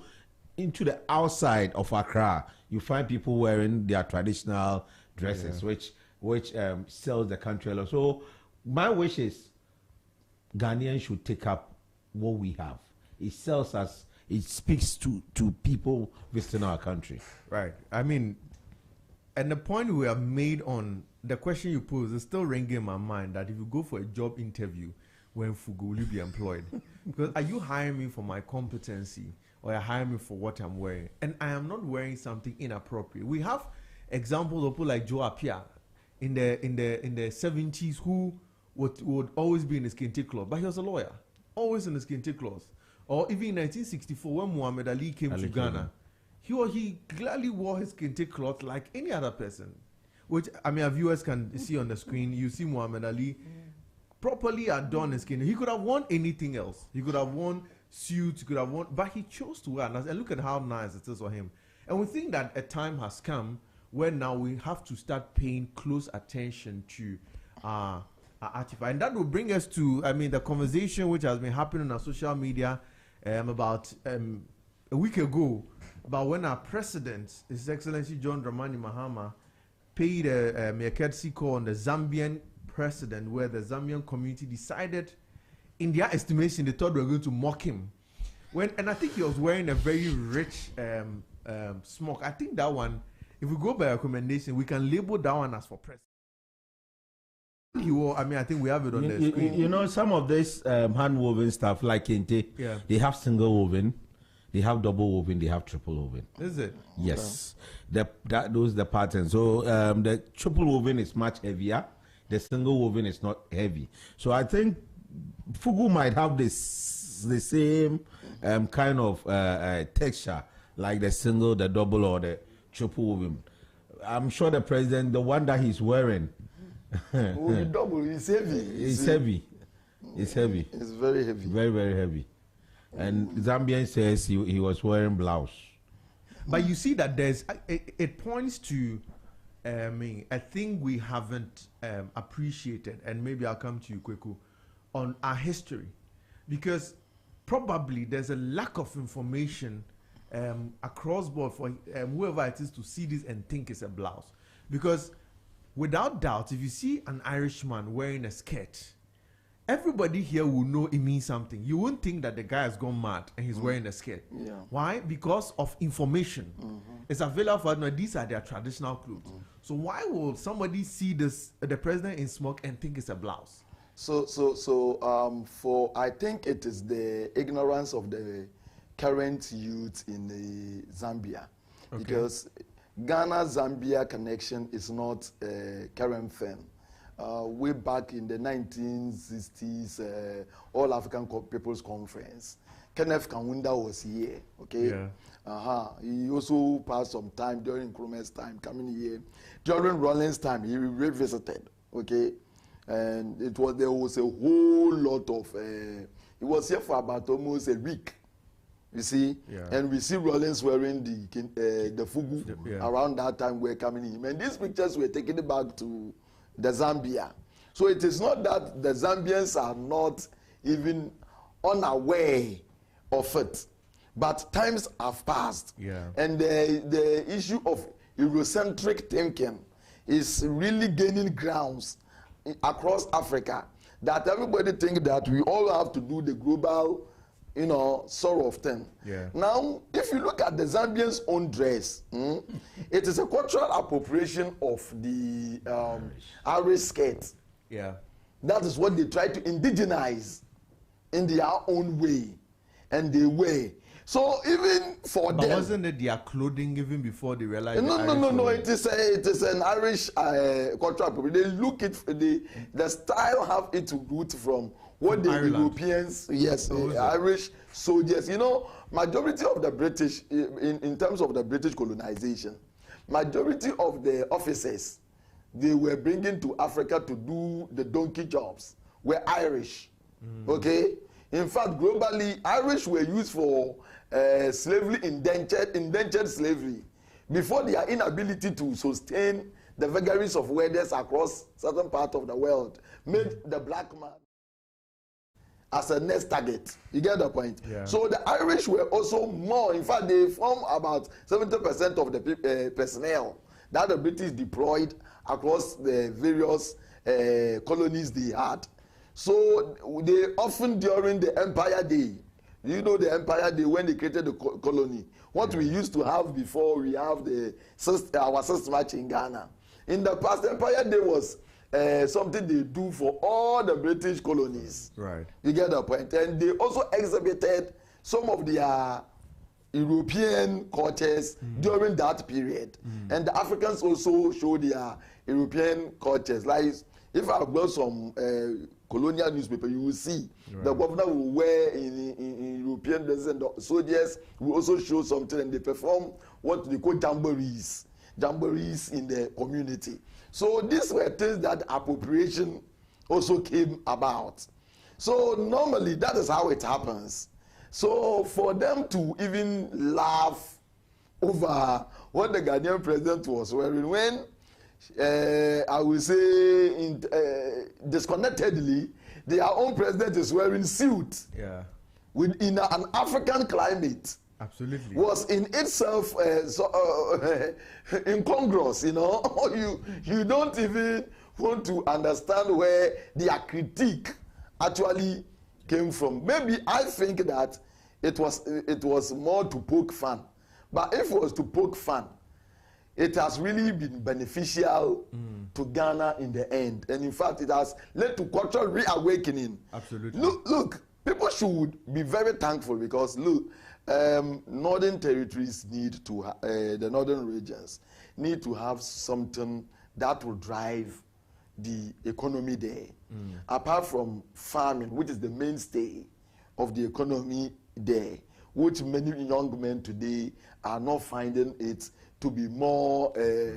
Speaker 5: into the outside of Accra, you find people wearing their traditional dresses, which sells the country a lot. So my wish is Ghanaians should take up what we have. It sells us, it speaks to people visiting our country.
Speaker 2: Right. I mean, and the point we have made on the question you pose is still ringing in my mind, that if you go for a job interview, when Fugu will you be employed? Because are you hiring me for my competency, or are you hiring me for what I'm wearing? And I am not wearing something inappropriate. We have examples of people like Joe Appiah in the 70s who would always be in his kente cloth, but he was a lawyer, always in his kente cloth. Or even in 1964, when Muhammad Ali came to Ghana, he gladly wore his kente cloth like any other person. Which, I mean, our viewers can see on the screen. You see Muhammad Ali properly adorn his kente. He could have worn anything else. He could have worn suits, he could have worn, but he chose to wear. And look at how nice it is for him. And we think that a time has come where now we have to start paying close attention to artifact. And that will bring us to, I mean, the conversation which has been happening on social media about a week ago, about when our president, His Excellency John Dramani Mahama, paid a courtesy call on the Zambian president, where the Zambian community decided, in their estimation, they thought they were going to mock him. And I think he was wearing a very rich smock. I think that one, if we go by recommendation, we can label that one as for president. He wore, I mean, I think we have it on the screen.
Speaker 5: You know, some of this hand-woven stuff, like kente, they have single woven, they have double woven, they have triple woven.
Speaker 2: Is it?
Speaker 5: Yes. Those are the patterns. So the triple woven is much heavier. The single woven is not heavy. So I think Fugu might have the same kind of texture, like the single, the double, or the triple woven. I'm sure the president, the one that he's wearing,
Speaker 6: double, it's heavy.
Speaker 5: It's heavy. It's heavy.
Speaker 6: It's very heavy.
Speaker 5: Very, very heavy. And Zambian says he was wearing blouse.
Speaker 2: But you see that it points to a thing we haven't appreciated, and maybe I'll come to you, Kweku, on our history. Because probably there's a lack of information across board for whoever it is to see this and think it's a blouse. Because without doubt, if you see an Irishman wearing a skirt, everybody here will know it means something. You won't think that the guy has gone mad and he's wearing a skirt.
Speaker 6: Yeah.
Speaker 2: Why? Because of information. It's available for no, these are their traditional clothes. So why will somebody see this the president in smoke and think it's a blouse?
Speaker 6: For I think it is the ignorance of the current youth in the Zambia, because Ghana-Zambia connection is not a current thing. Way back in the 1960s, All African People's Conference, Kenneth Kaunda was here. Okay.
Speaker 2: Yeah.
Speaker 6: He also passed some time during Nkrumah's time coming here. During Rawlings' time, he revisited. Okay. And there was a whole lot of. He was here for about almost a week. You see, and we see Rawlings wearing the fugu around that time. We're coming in, and these pictures were taken back to the Zambia. So it is not that the Zambians are not even unaware of it, but times have passed, and the issue of Eurocentric thinking is really gaining grounds across Africa, that everybody think that we all have to do the global, sort of thing. Now, if you look at the Zambians' own dress, it is a cultural appropriation of the Irish skirt. That is what they try to indigenize in their own way, and they wear. So even for them,
Speaker 2: wasn't it their clothing even before they realized?
Speaker 6: No. It is an Irish cultural appropriation. They look it. The style have its root from what the
Speaker 2: Ireland.
Speaker 6: Europeans, Irish soldiers. Majority of the British, in terms of the British colonization, majority of the officers they were bringing to Africa to do the donkey jobs were Irish. Okay. In fact, globally, Irish were used for slavery, indentured slavery, before their inability to sustain the vagaries of weathers across certain parts of the world made the black man as a next target. You get the point? So the Irish were also more. In fact, they form about 70% of the personnel that the British deployed across the various colonies they had. So they often during the Empire Day, the Empire Day when they created the colony, what we used to have before we have our 6th March in Ghana. In the past, Empire Day was something they do for all the British colonies.
Speaker 2: Right.
Speaker 6: You get the point? And they also exhibited some of their European cultures during that period. And the Africans also show their European cultures. Like if I brought some colonial newspaper, you will see the governor will wear in European dresses, and the soldiers will also show something, and they perform what they call jamborees in the community. So these were things that appropriation also came about. So normally that is how it happens. So for them to even laugh over what the Ghanaian president was wearing, when I will say disconnectedly, their own president is wearing suit. In an African climate.
Speaker 2: Absolutely.
Speaker 6: Was in itself incongruous. You don't even want to understand where their critique actually came from. Maybe I think that it was more to poke fun, but if it was to poke fun, it has really been beneficial to Ghana in the end, and in fact, it has led to cultural reawakening.
Speaker 2: Absolutely.
Speaker 6: Look, people should be very thankful because northern territories need to the northern regions need to have something that will drive the economy there. Apart from farming, which is the mainstay of the economy there, which many young men today are not finding it to be more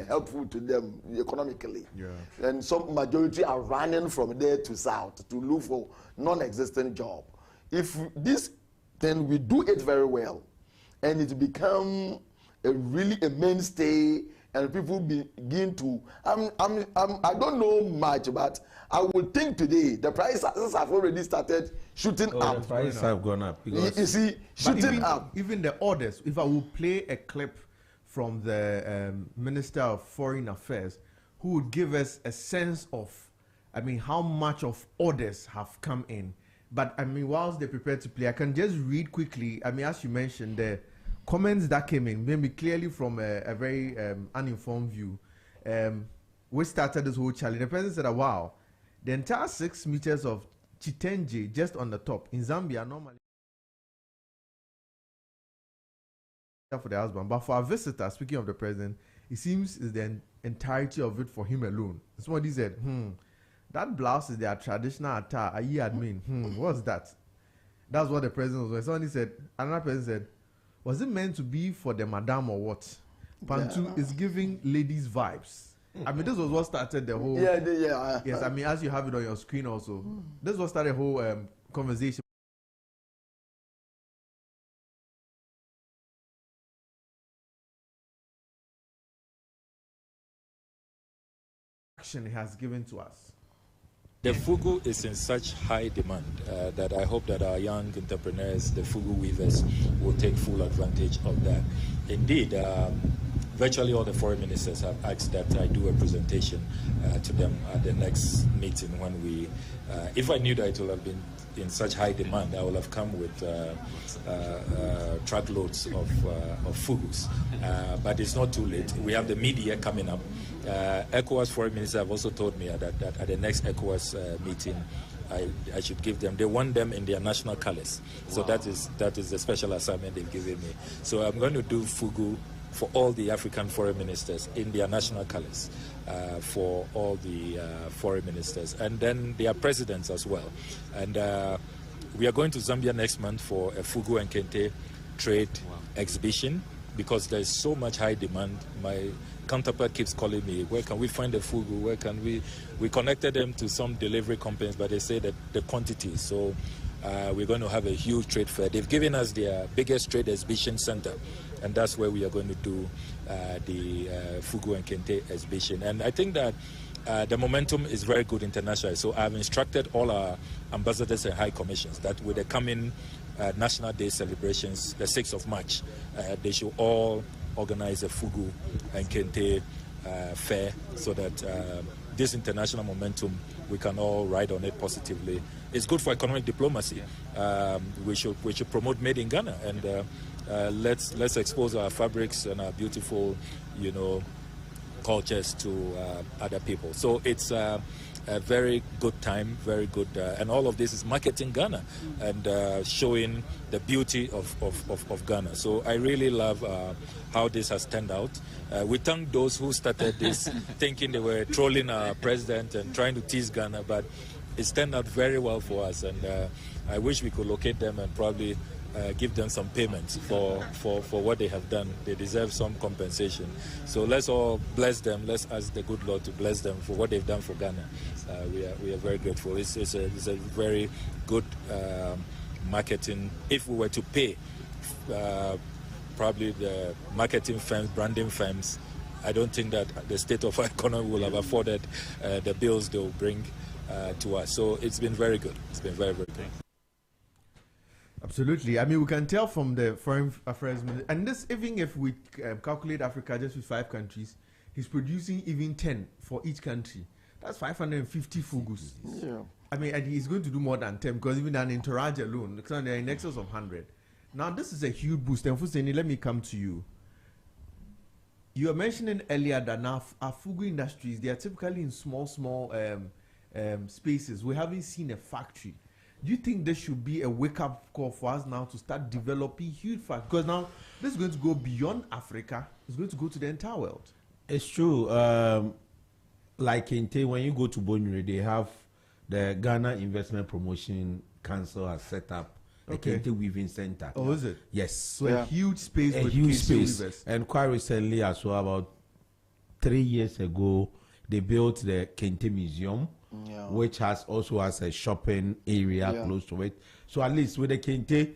Speaker 6: helpful to them economically. And some majority are running from there to south to look for non-existent job. If this, then we do it very well, and it become really a mainstay, and people begin to. I don't know much, but I would think today the prices have already started shooting up.
Speaker 5: The prices have gone up.
Speaker 6: You see, shooting up.
Speaker 2: Even the orders. If I will play a clip from the Minister of Foreign Affairs, who would give us a sense of I mean, how much of orders have come in. But I mean, whilst they prepare to play, I can just read quickly. I mean, as you mentioned, the comments that came in, maybe clearly from a very uninformed view, we started this whole challenge. The person said, wow, the entire 6 meters of Chitenje just on the top in Zambia normally for the husband, but for our visitor, speaking of the president, it seems is the entirety of it for him alone. Somebody said, that blouse is their traditional attire. I admin. What's that? That's what the president was. Somebody said, another person said, was it meant to be for the madam or what? Pantu is giving ladies vibes. I mean, this was what started the whole. Yes, I mean, as you have it on your screen also, this was started the whole conversation. Action has given to us.
Speaker 7: The fugu is in such high demand that I hope that our young entrepreneurs, the fugu weavers, will take full advantage of that. Indeed, virtually all the foreign ministers have asked that I do a presentation to them at the next meeting when we, if I knew that it would have been in such high demand, I would have come with truckloads of fugus. But it's not too late. We have the media coming up. ECOWAS foreign ministers have also told me that at the next ECOWAS meeting, I should give them. They want them in their national colors. So that is the special assignment they've given me. So I'm going to do fugu for all the African foreign ministers in their national colors, for all the foreign ministers, and then their presidents as well. And we are going to Zambia next month for a fugu and kente trade exhibition because there is so much high demand. My counterpart keeps calling me, where can we find the fugu? Where can we connected them to some delivery companies, but they say that the quantity. So we're going to have a huge trade fair. They've given us their biggest trade exhibition center, and that's where we are going to do the fugu and kente exhibition. And I think that the momentum is very good internationally. So I've instructed all our ambassadors and high commissions that with the coming National Day celebrations, the 6th of March, they should all organize a fugu and kente fair so that this international momentum, we can all ride on it positively. It's good for economic diplomacy. We should promote made in Ghana, and let's expose our fabrics and our beautiful, cultures to other people. So it's a very good time, very good, and all of this is marketing Ghana and showing the beauty of Ghana. So I really love how this has turned out. We thank those who started this thinking they were trolling our president and trying to tease Ghana, but it's turned out very well for us, and I wish we could locate them and probably give them some payments for what they have done. They deserve some compensation. So let's all bless them. Let's ask the good Lord to bless them for what they've done for Ghana. We are very grateful. It's a very good marketing. If we were to pay probably the marketing firms, branding firms, I don't think that the state of our economy will have afforded the bills they will bring to us. So it's been very good. It's been very, very good.
Speaker 2: Absolutely. I mean, we can tell from the foreign affairs, and this, even if we calculate Africa just with 5 countries, he's producing even 10 for each country. That's 550 fugus.
Speaker 6: Yeah.
Speaker 2: I mean, and he's going to do more than 10 because even an entourage alone, they're in excess of 100. Now, this is a huge boost. And Fuseni, let me come to you. You were mentioning earlier that now our fugu industries, they are typically in small spaces. We haven't seen a factory. Do you think there should be a wake-up call for us now to start developing huge factories? Because now this is going to go beyond Africa. It's going to go to the entire world.
Speaker 5: It's true. Like Kente, when you go to Bonyure, they have the Ghana Investment Promotion Council has set up a Kente Weaving Center.
Speaker 2: Oh, is it?
Speaker 5: Yes.
Speaker 2: So a huge space
Speaker 5: a
Speaker 2: with
Speaker 5: huge
Speaker 2: Kente
Speaker 5: space.
Speaker 2: weavers.
Speaker 5: And quite recently, as well, about 3 years ago, they built the Kente Museum, which also has a shopping area close to it. So at least with the Kente,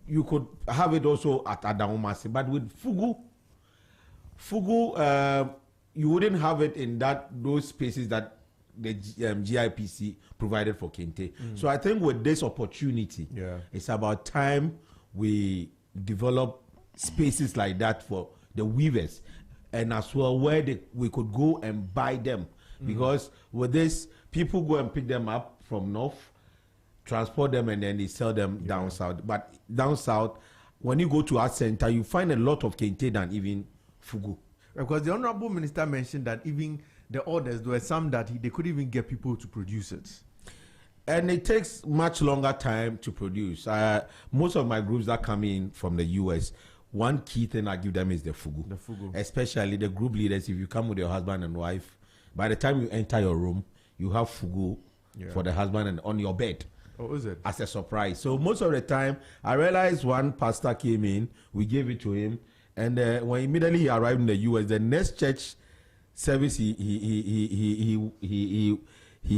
Speaker 5: you could have it also at Adamumasi. But with Fugu, you wouldn't have it in those spaces that the GIPC provided for Kente. So I think with this opportunity, it's about time we develop spaces like that for the weavers, and as well where we could go and buy them. because with this, people go and pick them up from north, transport them, and then they sell them down south. But down south, when you go to our center, you find a lot of kente than even fugu.
Speaker 2: Because the Honorable Minister mentioned that even the orders, there were some that they couldn't even get people to produce it.
Speaker 5: And it takes much longer time to produce. Most of my groups that come in from the US, one key thing I give them is the fugu.
Speaker 2: The fugu.
Speaker 5: Especially the group leaders, if you come with your husband and wife, by the time you enter your room, you have fugu for the husband and on your bed.
Speaker 2: Oh, is it?
Speaker 5: As a surprise. So most of the time, I realized one pastor came in, we gave it to him, and when immediately he arrived in the US, the next church service he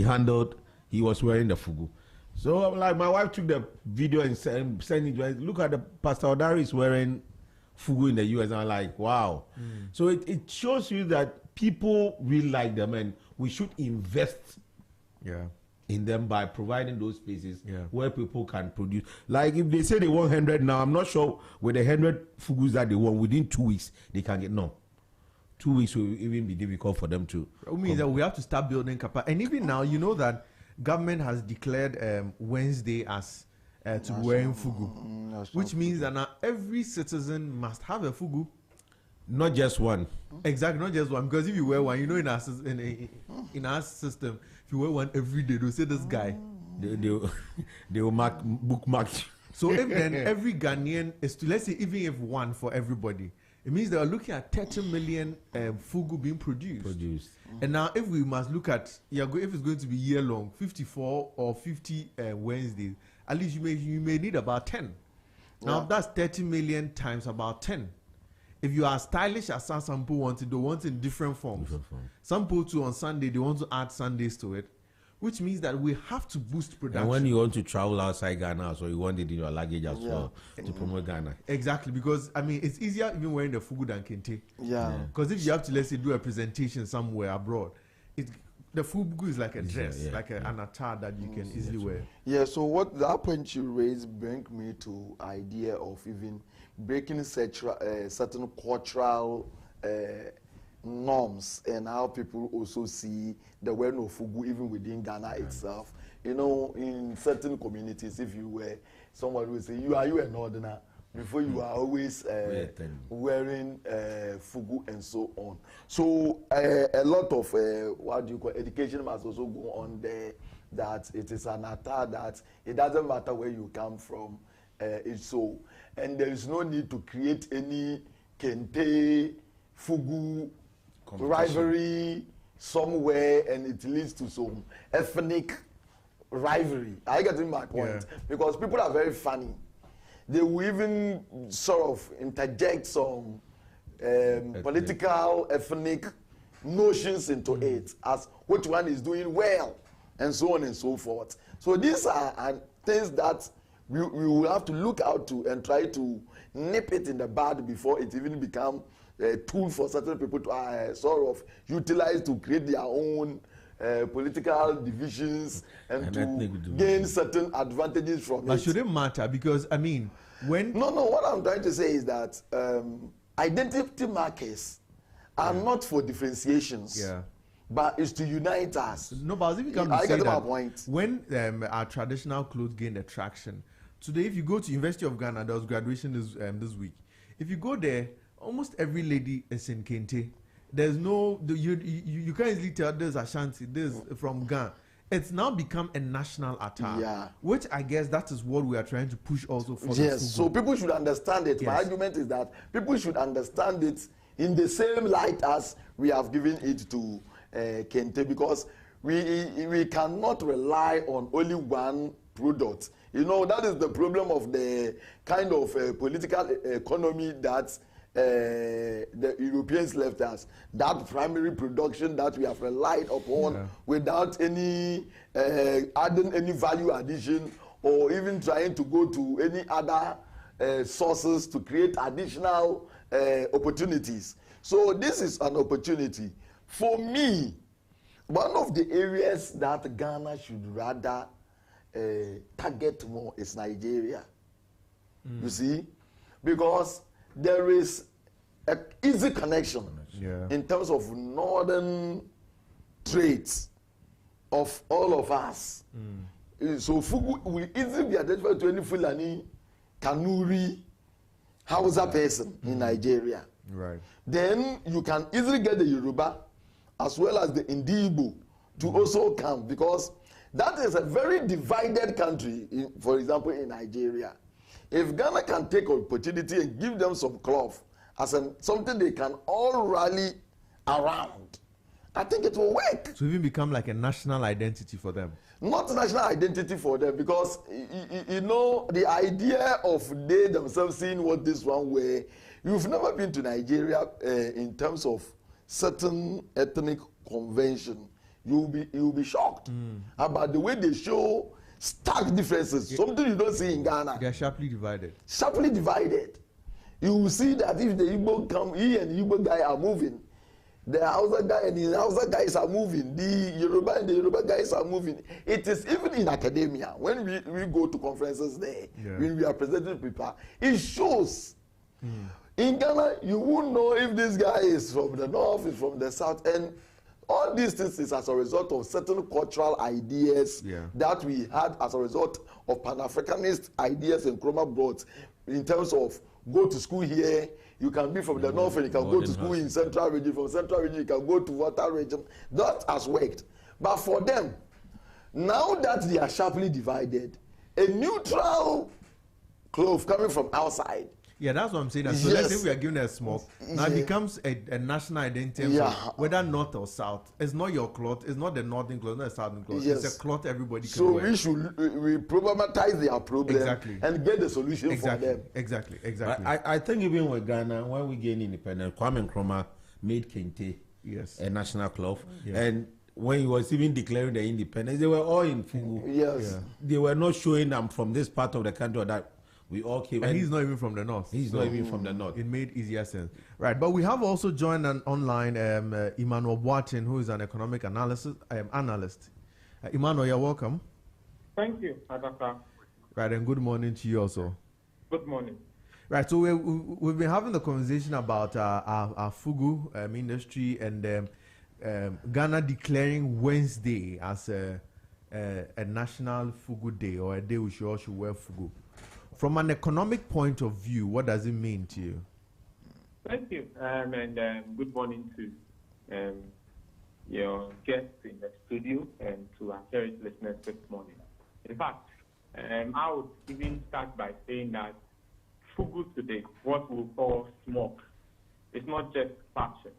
Speaker 5: handled, he was wearing the fugu. So like my wife took the video and sent it. Look at the Pastor Odari is wearing fugu in the US. And I'm like, wow. So it shows you that people really like them, and we should invest in them by providing those spaces where people can produce. Like if they say they want 100 now, I'm not sure with the 100 fugus that they want within 2 weeks they can get. No. 2 weeks will even be difficult for them to.
Speaker 2: It means that we have to start building capacity. And even now, you know that government has declared Wednesday as to wearing fugu, which means that now every citizen must have a fugu.
Speaker 5: Not just one.
Speaker 2: Exactly, not just one. Because if you wear one, you know, in our system, if you wear one every day, they'll say this guy.
Speaker 5: They will bookmark.
Speaker 2: So if then every Ghanaian is to, let's say, even if one for everybody, it means they are looking at 30 million fugu being produced. And now if we must look at, if it's going to be year long, 54 or 50 Wednesdays, at least you may need about 10. Now that's 30 million times about 10. If you are stylish as some people want it, they want it in different forms. Some people too on Sunday, they want to add Sundays to it, which means that we have to boost production.
Speaker 5: And when you want to travel outside Ghana, so you want it in your luggage as well to promote Ghana.
Speaker 2: Exactly, because I mean it's easier even wearing the fugu than kente. Because if you have to, let's say, do a presentation somewhere abroad, the fugu is like a dress, an attire that you can easily wear.
Speaker 6: Yeah. So what that point you raised brings me to idea of even breaking certain cultural norms and how people also see the wearing of fugu even within Ghana itself. You know, in certain communities, if you were, someone will say, you a northerner, before you are always wearing fugu and so on. So a lot of education must also go on there, that it is an attire that it doesn't matter where you come from, it's so. And there is no need to create any kente, fugu, rivalry somewhere, and it leads to some ethnic rivalry. I get in my point, because people are very funny. They will even sort of interject some political, ethnic notions into it, as which one is doing well, and so on and so forth. So these are things that we will have to look out to and try to nip it in the bud before it even becomes a tool for certain people to sort of utilize to create their own political divisions and to gain certain advantages from it.
Speaker 2: But should it matter? Because, I mean, when...
Speaker 6: No, what I'm trying to say is that identity markers are not for differentiations. But it's to unite us.
Speaker 2: No, but if you come to say that when our traditional clothes gained attraction, today if you go to University of Ghana, there was graduation this week. If you go there, almost every lady is in kente. There's no, you can't easily tell there's Ashanti, this from Ghana. It's now become a national attire, which I guess that is what we are trying to push also for.
Speaker 6: Yes, so people should understand it. My argument is that people should understand it in the same light as we have given it to kente, because we cannot rely on only one product. You know, that is the problem of the kind of political economy that the Europeans left us. That primary production that we have relied upon without any adding any value addition, or even trying to go to any other sources to create additional opportunities. So this is an opportunity. For me, one of the areas that Ghana should rather target more is Nigeria. You see? Because there is an easy connection in terms of northern traits of all of us. So Fugu will easily be identified to any Fulani, Kanuri, Hausa person in Nigeria.
Speaker 2: Right.
Speaker 6: Then you can easily get the Yoruba as well as the Indigo to also come, because that is a very divided country, for example, in Nigeria. If Ghana can take opportunity and give them some cloth as something they can all rally around, I think it will work.
Speaker 2: So even become like a national identity for them.
Speaker 6: Not national identity for them, because you know the idea of they themselves seeing what this one were. You've never been to Nigeria in terms of certain ethnic convention. You'll be shocked about the way they show stark differences. Something you don't see in Ghana.
Speaker 2: They are sharply divided.
Speaker 6: Sharply divided. You will see that if the Igbo come, he and the Igbo guy are moving, the Hausa guy and the Hausa guys are moving, the Yoruba and the Yoruba guys are moving. It is even in academia, when we go to conferences there, when we are presenting people, it shows. In Ghana, you won't know if this guy is from the north, is from the south, and all these things is as a result of certain cultural ideas that we had as a result of Pan-Africanist ideas and Nkrumah brought in terms of go to school here, you can be from the north and you can go to school in central region, from central region you can go to water region. That has worked. But for them, now that they are sharply divided, a neutral cloth coming from outside.
Speaker 2: Yeah, that's what I'm saying. So let's say we are given a smoke. Now it becomes a national identity. Whether north or south. It's not your cloth. It's not the northern cloth, not the southern cloth. It's a cloth everybody can wear.
Speaker 6: So we problematize their problem and get the solution for them.
Speaker 2: Exactly.
Speaker 5: I think even with Ghana, when we gain independence, Kwame Nkrumah made Kente a national cloth. And when he was even declaring the independence, they were all in Fugu. They were not showing them from this part of the country or that. We all came,
Speaker 2: and he's not even from the north.
Speaker 5: He's not even from the north.
Speaker 2: It made easier sense, right? But we have also joined an online Emmanuel Boateng, who is an economic analyst. Emmanuel, you're welcome.
Speaker 8: Thank you, Adaka.
Speaker 2: Right, and good morning to you also.
Speaker 8: Good morning.
Speaker 2: Right, so we've been having the conversation about our fugu industry and Ghana declaring Wednesday as a national fugu day, or a day we should all wear fugu. From an economic point of view, what does it mean to you?
Speaker 8: Thank you, and good morning to your guests in the studio and to our cherished listeners this morning. In fact, I would even start by saying that fugu today, what we call smoke, it's not just fashion.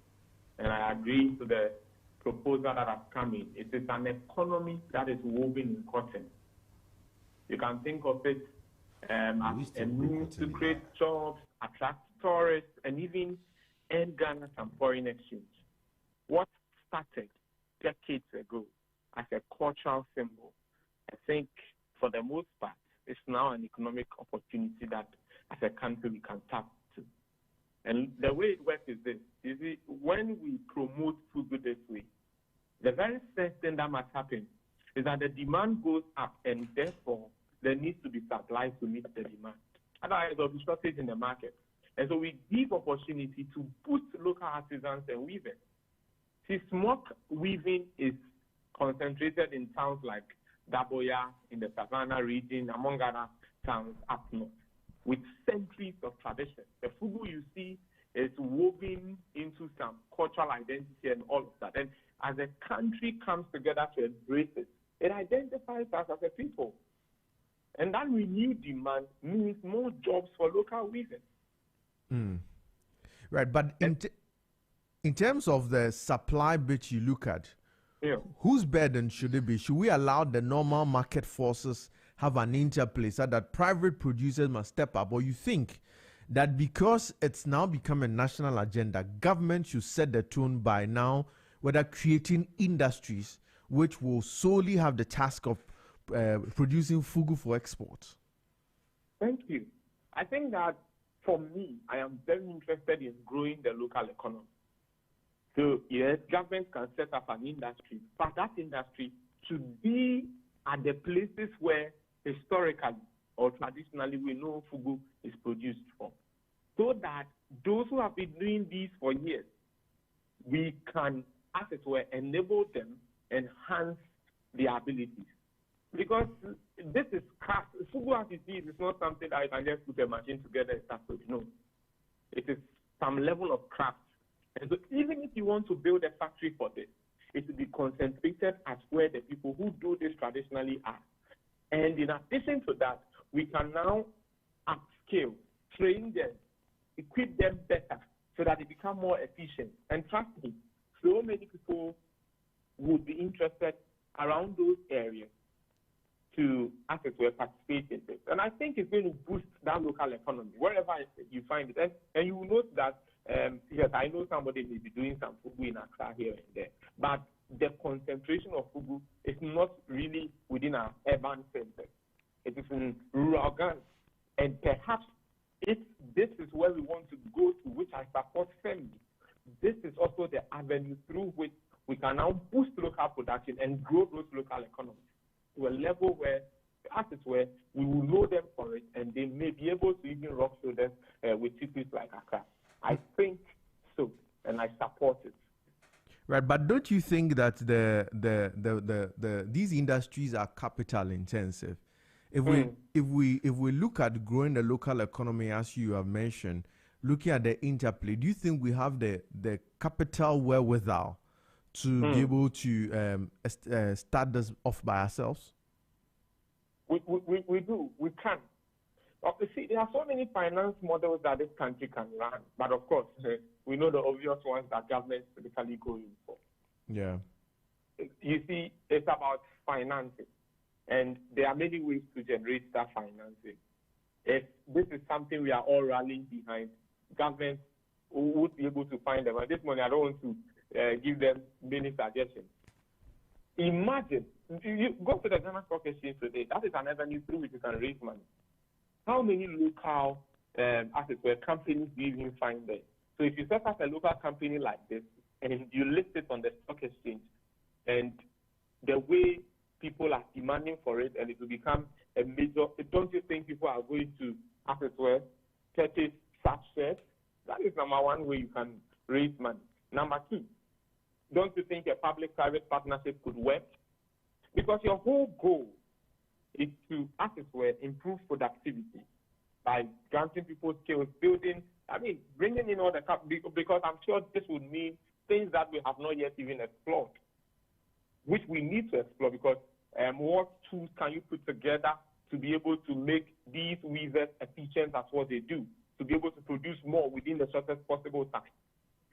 Speaker 8: And I agree to the proposal that has come in. It is an economy that is woven in cotton. You can think of it as a means to create jobs, attract tourists, and even earn Ghana some foreign exchange. What started decades ago as a cultural symbol, I think for the most part, it's now an economic opportunity that as a country we can tap to. And the way it works is this. You see, when we promote Fugu this way, the very first thing that must happen is that the demand goes up, and therefore there needs to be supply to meet the demand. Otherwise, there will be shortage in the market. And so we give opportunity to boost local artisans and weavers. See, smoke weaving is concentrated in towns like Daboya in the Savannah region, among other towns up north, with centuries of tradition. The fugu you see is woven into some cultural identity and all of that. And as a country comes together to embrace it, it identifies us as a people. And that renewed demand means more jobs for local weavers.
Speaker 2: Right, but in terms of the supply bit you look at, whose burden should it be? Should we allow the normal market forces have an interplay so that private producers must step up? Or you think that because it's now become a national agenda, government should set the tone by now, whether creating industries which will solely have the task of producing fugu for export?
Speaker 8: Thank you. I think that for me, I am very interested in growing the local economy. So yes, government can set up an industry, but that industry should be at the places where historically or traditionally we know fugu is produced from, so that those who have been doing this for years, we can as it were, enable them, enhance their abilities. Because this is craft. Fugu, as it is not something that you can just put a machine together and start with. No. It is some level of craft. And so even if you want to build a factory for this, it will be concentrated at where the people who do this traditionally are. And in addition to that, we can now upscale, train them, equip them better so that they become more efficient. And trust me, so many people would be interested around those areas to, as it were, participate in this. And I think it's going to boost that local economy, wherever you find it. And you will note that, yes, I know somebody may be doing some fugu in Accra here and there, but the concentration of fugu is not really within our urban centers. It is in rural Ghana. And perhaps if this is where we want to go to, which I support firmly, this is also the avenue through which we can now boost local production and grow those local economies to a level where, as it were, we will know them for it, and they may be able to even rub shoulders with cities like Accra. I think so, and I support it.
Speaker 2: Right, but don't you think that these industries are capital intensive? If we look at growing the local economy, as you have mentioned, looking at the interplay, do you think we have the capital wherewithal to be able to start this off by ourselves?
Speaker 8: We do. We can. You see, there are so many finance models that this country can run, but of course, we know the obvious ones that governments typically go in for.
Speaker 2: Yeah.
Speaker 8: You see, it's about financing, and there are many ways to generate that financing. If this is something we are all rallying behind, governments would be able to find them. And this morning, I don't want to give them many suggestions. Imagine, you go to the Ghana Stock Exchange today, that is an avenue through which you can raise money. How many local, as it were, companies do you even find there? So if you set up a local company like this and you list it on the stock exchange, and the way people are demanding for it, and it will become a major, don't you think people are going to, as it were, purchase such shares? That is number one way you can raise money. Number two, don't you think a public-private partnership could work? Because your whole goal is to, as it were, improve productivity by granting people skills, building, bringing in all the capital, because I'm sure this would mean things that we have not yet even explored, which we need to explore, because what tools can you put together to be able to make these weavers efficient at what they do, to be able to produce more within the shortest possible time?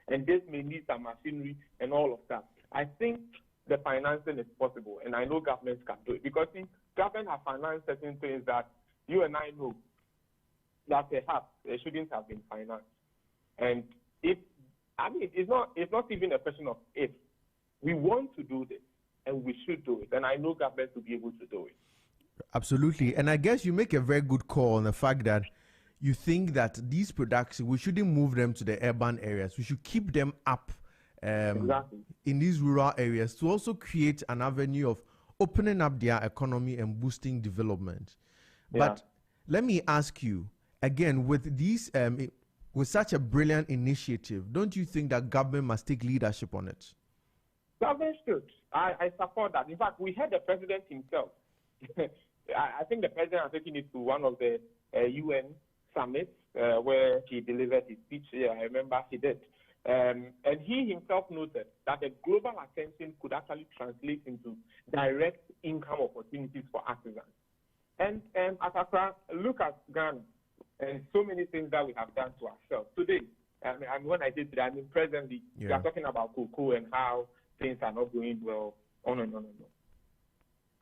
Speaker 8: And this may need some machinery and all of that. I think the financing is possible, and I know governments can do it, because see, government have financed certain things that you and I know that perhaps they shouldn't have been financed. And it's not even a question of if. We want to do this, and we should do it, and I know government will be able to do it.
Speaker 2: Absolutely, and I guess you make a very good call on the fact that you think that these products, we shouldn't move them to the urban areas. We should keep them up
Speaker 8: Exactly.
Speaker 2: in these rural areas to also create an avenue of opening up their economy and boosting development.
Speaker 8: Yeah.
Speaker 2: But let me ask you, again, with these, with such a brilliant initiative, don't you think that government must take leadership on it?
Speaker 8: Government should. I support that. In fact, we had the president himself. I think the president has taken it to one of the UN summits where he delivered his speech. Yeah, I remember he did. And he himself noted that the global attention could actually translate into direct income opportunities for artisans. And as Accra, look at Ghana and so many things that we have done to ourselves. Today, and when I did today, presently, we are talking about cocoa and how things are not going well, on and on and on.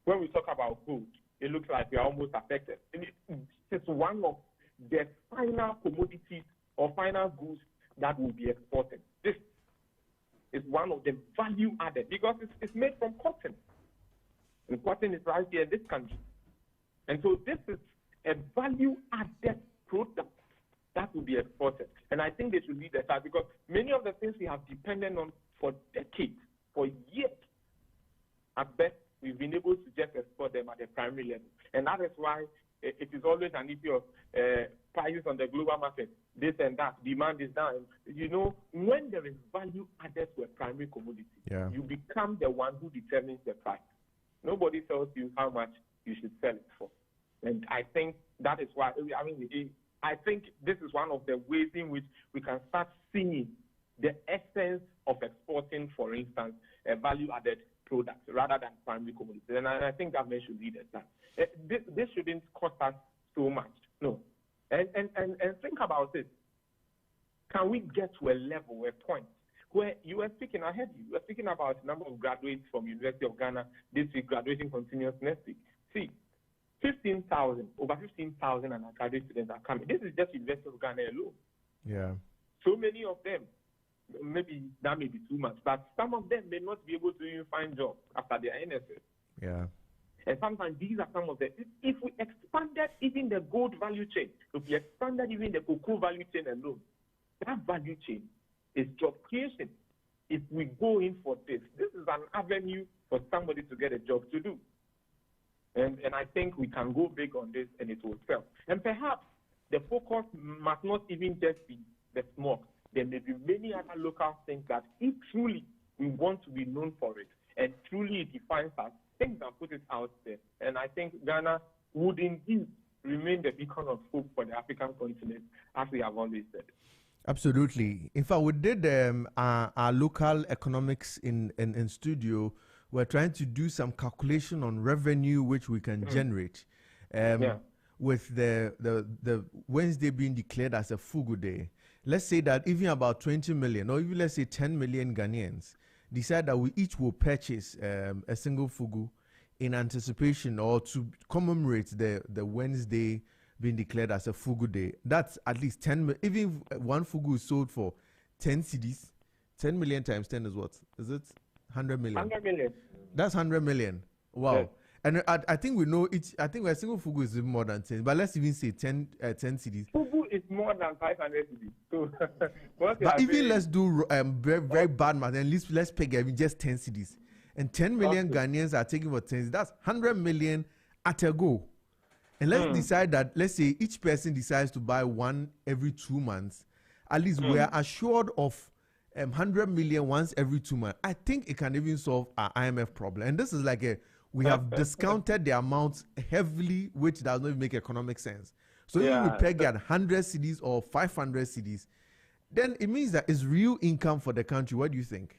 Speaker 8: When we talk about food, it looks like we are almost affected. It's one of the final commodities or final goods that will be exported. This is one of the value added, because it's made from cotton. And cotton is right here in this country. And so this is a value added product that will be exported. And I think they should lead the charge, because many of the things we have depended on for decades, for years, at best, we've been able to just export them at the primary level. And that is why it is always an issue of prices on the global market, this and that. Demand is down. you know, when there is value added to a primary commodity, you become the one who determines the price. Nobody tells you how much you should sell it for. And I think that is why, I think this is one of the ways in which we can start seeing the essence of exporting, for instance, a value-added product rather than primary commodities. And I think government should lead that. This shouldn't cost us so much. No. And think about it. Can we get to a level, a point, where you were speaking, I heard you were speaking about the number of graduates from University of Ghana this week, graduating continuous next week. See, 15,000, over 15,000 undergraduate students are coming. This is just University of Ghana alone.
Speaker 2: Yeah.
Speaker 8: So many of them, maybe that may be too much, but some of them may not be able to even find jobs after their NSS.
Speaker 2: Yeah.
Speaker 8: And sometimes these are some of the, if we expanded even the gold value chain, if we expanded even the cocoa value chain alone, that value chain is job creation. If we go in for this is an avenue for somebody to get a job to do. And I think we can go big on this and it will sell. And perhaps the focus must not even just be the smoke. There may be many other local things that if truly we want to be known for it and truly it defines us, things and put it out there. And I think Ghana would indeed remain the beacon of hope for the African continent, as we have always said.
Speaker 2: Absolutely. In fact, we did our local economics in studio. We're trying to do some calculation on revenue which we can generate. With the Wednesday being declared as a Fugu Day. Let's say that even about 20 million, or even let's say 10 million Ghanaians decide that we each will purchase a single Fugu in anticipation or to commemorate the Wednesday being declared as a Fugu Day. That's at least 10, even one Fugu is sold for 10 cedis. 10 million times 10 is what? Is it 100 million?
Speaker 8: 100 million.
Speaker 2: That's 100 million. Wow. Yeah. And I think we know each, I think a single Fugu is more than 10, but let's even say 10 cedis.
Speaker 8: Fugu is more than 500 cedis. So,
Speaker 2: but even let's do very bad math, and let's pick just 10 cedis. And 10 million Ghanaians are taking for 10 cedis. That's 100 million at a go. And let's decide that, let's say each person decides to buy one every 2 months. At least we are assured of 100 million once every 2 months. I think it can even solve our IMF problem. And this is like we have discounted the amounts heavily, which does not even make economic sense. So if we peg at 100 cedis or 500 cedis, then it means that it's real income for the country. What do you think?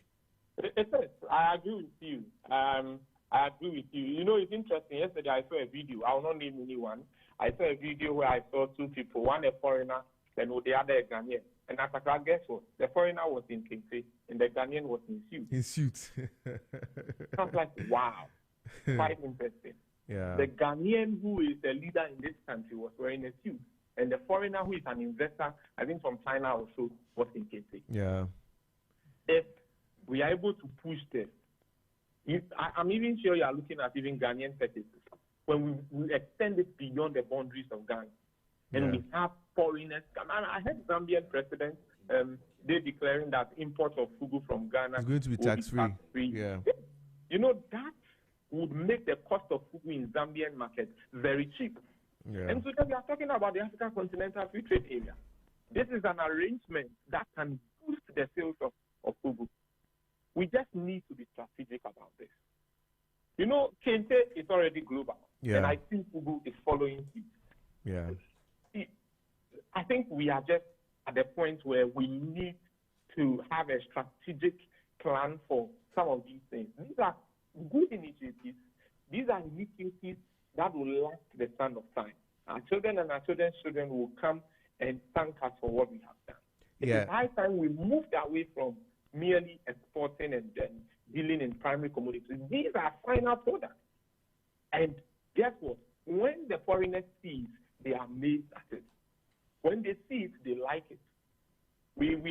Speaker 8: It is. I agree with you. I agree with you. You know, it's interesting. Yesterday, I saw a video. I will not name anyone. I saw a video where I saw two people, one a foreigner, and the other a Ghanaian. And as I guess what? The foreigner was in Kente, and the Ghanaian was in suit.
Speaker 2: In suit.
Speaker 8: I was like, wow, quite interesting.
Speaker 2: Yeah.
Speaker 8: The Ghanaian who is the leader in this country was wearing a suit, and the foreigner who is an investor, I think from China also, was in Kente.
Speaker 2: Yeah.
Speaker 8: If we are able to push this, I'm even sure you are looking at even Ghanaian purchases. When we extend it beyond the boundaries of Ghana, and we have foreigners. I heard Zambian president they declaring that import of Fugu from Ghana
Speaker 2: is going to be tax-free.
Speaker 8: Yeah. You know, that would make the cost of Fugu in Zambian market very cheap.
Speaker 2: Yeah.
Speaker 8: And so we are talking about the African Continental Free Trade Area. This is an arrangement that can boost the sales of Fugu. We just need to be strategic about this. You know, Kente is already global, and I think Fugu is following it.
Speaker 2: Yeah.
Speaker 8: I think we are just at the point where we need to have a strategic plan for some of these things. These are good initiatives. These are initiatives that will last the sun of time. Our children and our children's children will come and thank us for what we have done. It's high time we moved away from merely exporting and dealing in primary commodities. These are final products. And guess what? When the foreigners see it, they are amazed at it. When they see it, they like it.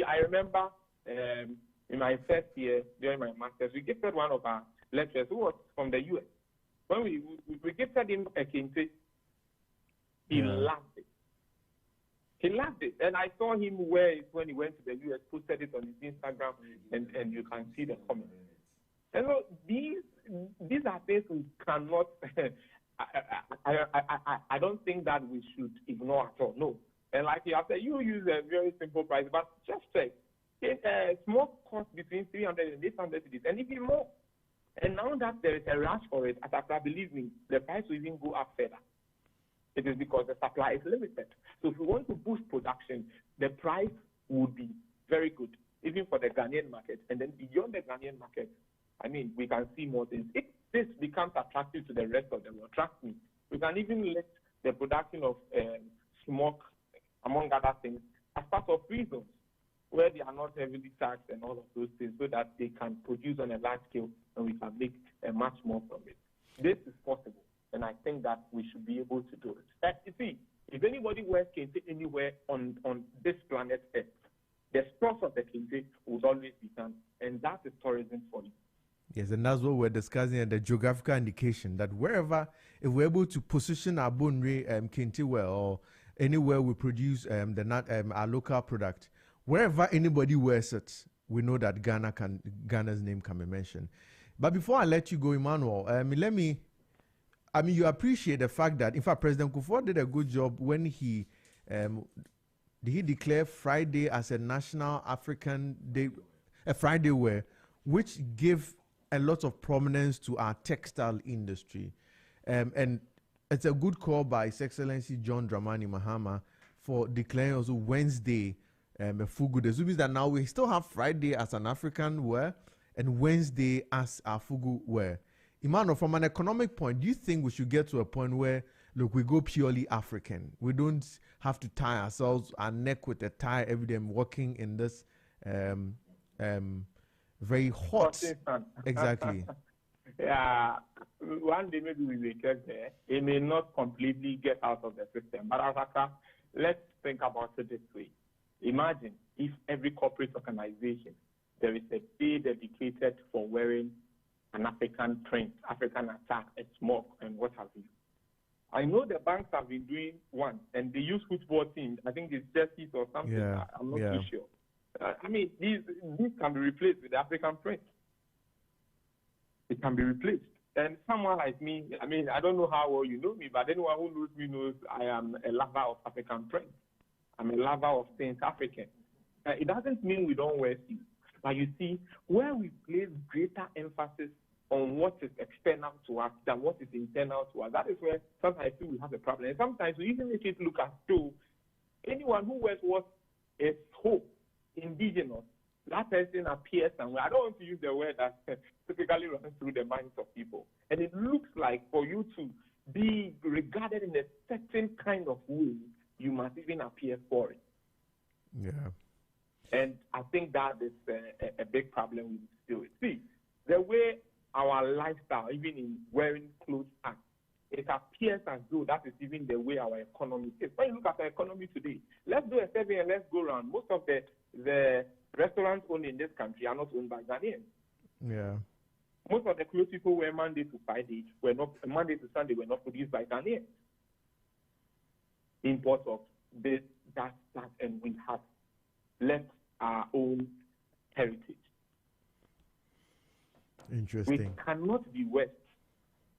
Speaker 8: I remember in my first year during my master's, we gifted one of our lecturers who was from the U.S. When we gifted him a Kente, he loved it. He loved it. And I saw him wear it when he went to the U.S., posted it on his Instagram, and you can see the comments. And so these are things we cannot, I don't think that we should ignore at all. No. And like you have said, you use a very simple price, but just check. smoke costs between 300 and 800 cedis, and even more. And now that there is a rush for it, as Accra, believe me, the price will even go up further. It is because the supply is limited. So if we want to boost production, the price would be very good, even for the Ghanaian market. And then beyond the Ghanaian market, I mean, we can see more things. If this becomes attractive to the rest of the world, trust me, we can even let the production of smoke, among other things, as part of free zones, where they are not heavily taxed and all of those things, so that they can produce on a large scale and we can make much more from it. This is possible, and I think that we should be able to do it. You see, if anybody wears kente anywhere on this planet Earth, the source of the kente will always be done, and that is tourism for you.
Speaker 2: Yes, and that's what we're discussing at the geographical indication that wherever, if we're able to position our Bonre kente well, or anywhere we produce our local product, wherever anybody wears it, we know that Ghana's name can be mentioned. But before I let you go, Emmanuel, you appreciate the fact that, in fact, President Kufuor did a good job when he declared Friday as a National African Day, a Friday wear, which gave a lot of prominence to our textile industry. And it's a good call by His Excellency John Dramani Mahama for declaring also Wednesday a Fugu Day. So it means that now we still have Friday as an African wear and Wednesday as our Fugu wear. Emmanuel, from an economic point, do you think we should get to a point where, look, we go purely African? We don't have to tie ourselves, our neck with a tie every day, working in this very hot. Exactly.
Speaker 8: Yeah, one day maybe we will get there. It may not completely get out of the system. But let's think about it this way. Imagine if every corporate organization, there is a day dedicated for wearing an African print, African attack, a smoke, and what have you. I know the banks have been doing one, and they use football teams. I think it's jerseys or something.
Speaker 2: Yeah.
Speaker 8: I'm not too sure. These can be replaced with African print. It can be replaced. And someone like me, I don't know how well you know me, but anyone who knows me knows I am a lover of African print. I'm a lover of things African. It doesn't mean we don't wear suits. But you see, where we place greater emphasis on what is external to us than what is internal to us, that is where sometimes I feel we have a problem. And sometimes we even make it look as though anyone who wears what is hope, indigenous, that person appears somewhere. I don't want to use the word that typically runs through the minds of people. And it looks like for you to be regarded in a certain kind of way, you must even appear foreign.
Speaker 2: Yeah.
Speaker 8: And I think that is a big problem we deal with. See, the way our lifestyle, even in wearing clothes, are, it appears as though that is even the way our economy is. When you look at our economy today, let's do a survey and let's go around. Most of the restaurants owned in this country are not owned by Ghanaians.
Speaker 2: Yeah.
Speaker 8: Most of the clothes people wear Monday to Friday Monday to Sunday were not produced by Ghanaians. Imports of this, that, and we have left our own heritage.
Speaker 2: Interesting.
Speaker 8: We cannot be West.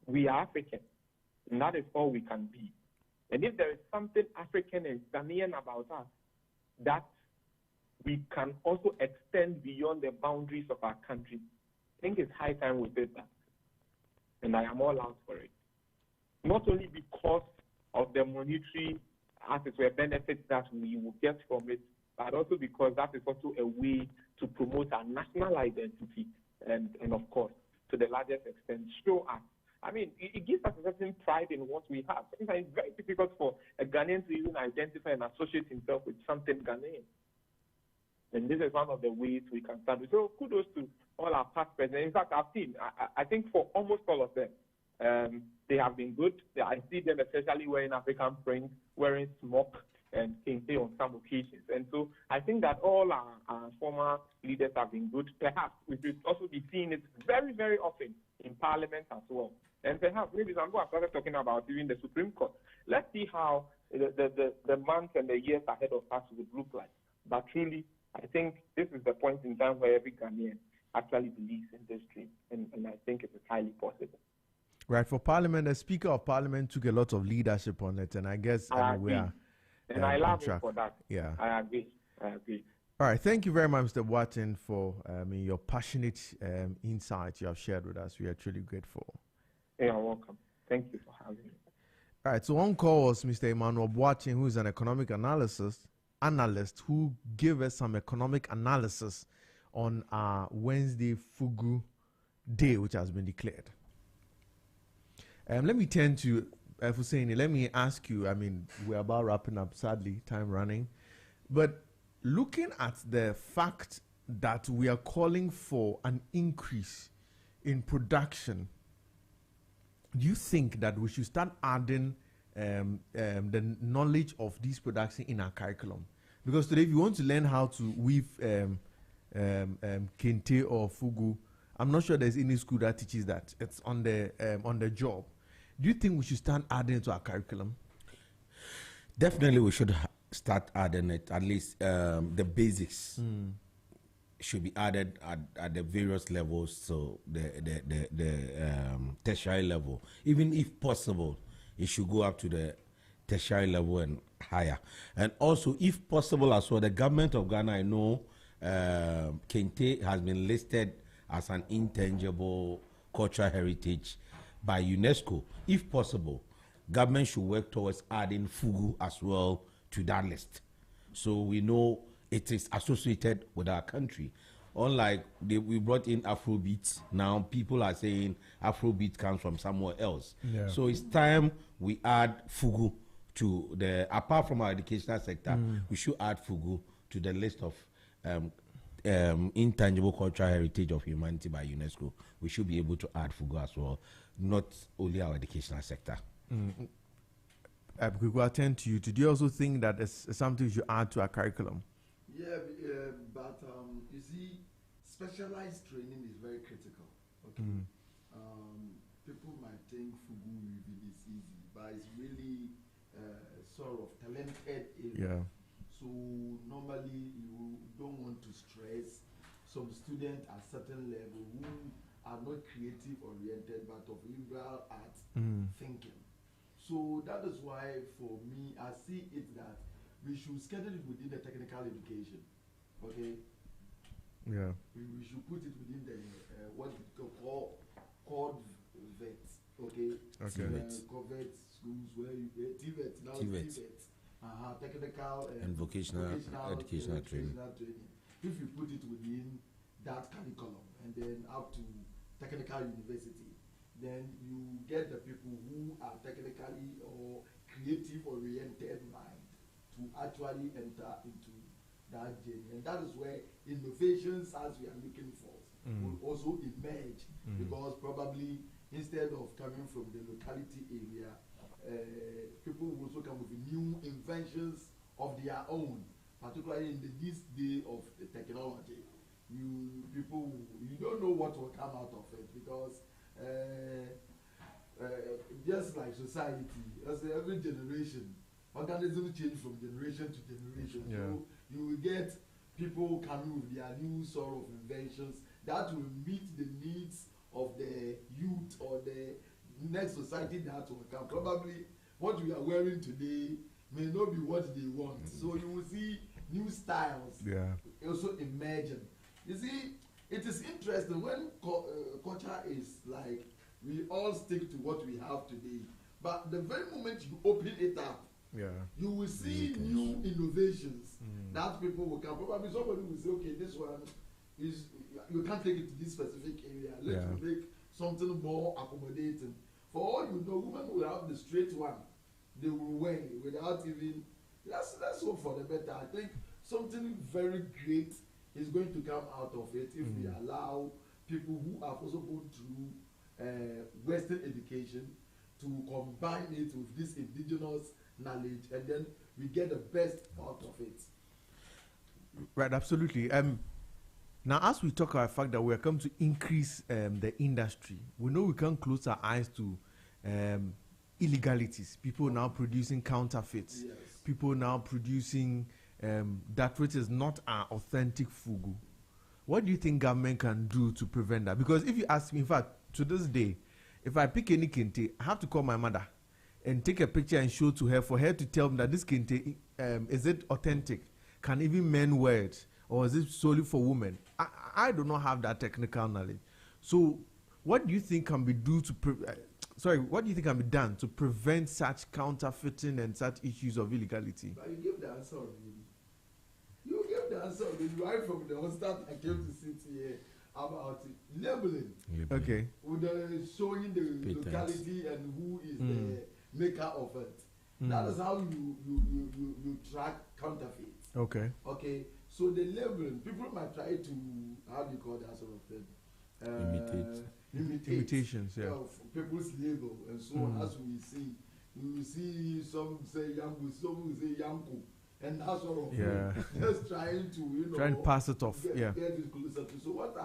Speaker 8: We are African, and that is all we can be. And if there is something African and Ghanaian about us, that we can also extend beyond the boundaries of our country, I think it's high time we did that. And I am all out for it. Not only because of the monetary, as it were, benefits that we will get from it, but also because that is also a way to promote our national identity and of course, to the largest extent, show us. It gives us a certain pride in what we have. Sometimes it's very difficult for a Ghanaian to even identify and associate himself with something Ghanaian. And this is one of the ways we can start with. So kudos to all our past presidents. In fact, I've seen, I think for almost all of them, they have been good. I see them especially wearing African print, wearing smoke and kente on some occasions. And so I think that all our former leaders have been good. Perhaps we should also be seeing it very, very often in Parliament as well. And perhaps maybe some people have started talking about even the Supreme Court. Let's see how the months and the years ahead of us would look like. But truly, I think this is the point in time where every Ghanaian actually believes in this dream. And I think it is highly possible.
Speaker 2: Right. For Parliament, the Speaker of Parliament took a lot of leadership on it. And I guess we are.
Speaker 8: And I love it for that.
Speaker 2: Yeah.
Speaker 8: I agree.
Speaker 2: All right, thank you very much, Mr. Watson, for your passionate insights you have shared with us. We are truly grateful.
Speaker 8: You're welcome. Thank you for having me.
Speaker 2: All right, so on call was Mr. Emmanuel Watson, who is an economic analyst who gave us some economic analysis on Wednesday Fugu Day, which has been declared. Let me turn to Husseini. Let me ask you, we're about wrapping up, sadly, time running. But looking at the fact that we are calling for an increase in production, do you think that we should start adding the knowledge of this production in our curriculum? Because today, if you want to learn how to weave kente or fugu, I'm not sure there's any school that teaches that. It's on the job. Do you think we should start adding it to our curriculum?
Speaker 5: Definitely, we should start adding it. At least the basics should be added at the various levels. So the tertiary level, even if possible, it should go up to the tertiary level and higher. And also, if possible as well, the government of Ghana, I know Kente has been listed as an intangible cultural heritage by UNESCO. If possible, government should work towards adding Fugu as well to that list, so we know it is associated with our country. Unlike we brought in Afrobeat, now people are saying Afrobeat comes from somewhere else. Yeah. So it's time we add Fugu to the, apart from our educational sector, we should add Fugu to the list of intangible cultural heritage of humanity by UNESCO. We should be able to add Fugu as well, not only our educational sector.
Speaker 2: We will attend to you. Do you also think that it's something you should add to our curriculum?
Speaker 6: Yeah, but you see, specialized training is very critical. Okay, people might think Fugu weaving is easy, but it's really sort of talented area.
Speaker 2: Yeah.
Speaker 6: So normally you don't want to stress some students at certain level who are not creative oriented but of liberal art thinking. So that is why for me I see it that we should schedule it within the technical education. Okay.
Speaker 2: Yeah.
Speaker 6: We should put it within the what we called VET. Okay.
Speaker 2: Okay.
Speaker 6: VET schools where you get TVET now. TVET. Technical
Speaker 5: and vocational educational training.
Speaker 6: If you put it within that curriculum and then up to technical university, then you get the people who are technically or creative oriented mind to actually enter into that journey. And that is where innovations, as we are looking for, will also emerge, because probably instead of coming from the locality area, people will also come with new inventions of their own, particularly in this day of the technology. You don't know what will come out of it, because just like society, as every generation, organisms change from generation to generation. Yeah. So you will get people coming with their new sort of inventions that will meet the needs of the youth or the next society that will come. Probably what we are wearing today may not be what they want. So you will see new styles also emerging. You see, it is interesting when culture is like, we all stick to what we have today. But the very moment you open it up, you will see new innovations that people will come. Probably somebody will say, okay, this one is, you can't take it to this specific area. Let's make something more accommodating. For all you know, women will have the straight one. They will wear without even, let's hope for the better. I think something very great is going to come out of it if we allow people who have also gone through Western education to combine it with this indigenous knowledge, and then we get the best out of it.
Speaker 2: Right, absolutely. Now, as we talk about the fact that we are coming to increase the industry, we know we can't close our eyes to illegalities. People now producing counterfeits. Yes. People now producing that which is not our authentic fugu. What do you think government can do to prevent that? Because if you ask me, in fact, to this day, if I pick any kente, I have to call my mother and take a picture and show to her for her to tell me that this kente, is it authentic? Can even men wear it? or is it solely for women? I do not have that technical knowledge. So, what do you think can be what do you think can be done to prevent such counterfeiting and such issues of illegality?
Speaker 6: But you give the answer already. You gave the answer already right from the start. I came to sit here about labeling.
Speaker 2: Okay.
Speaker 6: With the showing the locality and who is the maker of it. That is how you track counterfeits.
Speaker 2: Okay.
Speaker 6: Okay. So the labeling, people might try to, how do you call that sort of thing? Imitate
Speaker 2: Imitations, yeah.
Speaker 6: People's label and so on. As we see, some say Yangu, some will say Yanku, and that sort of thing. Just trying to,
Speaker 2: trying to pass it off.
Speaker 6: Get it closer to. So what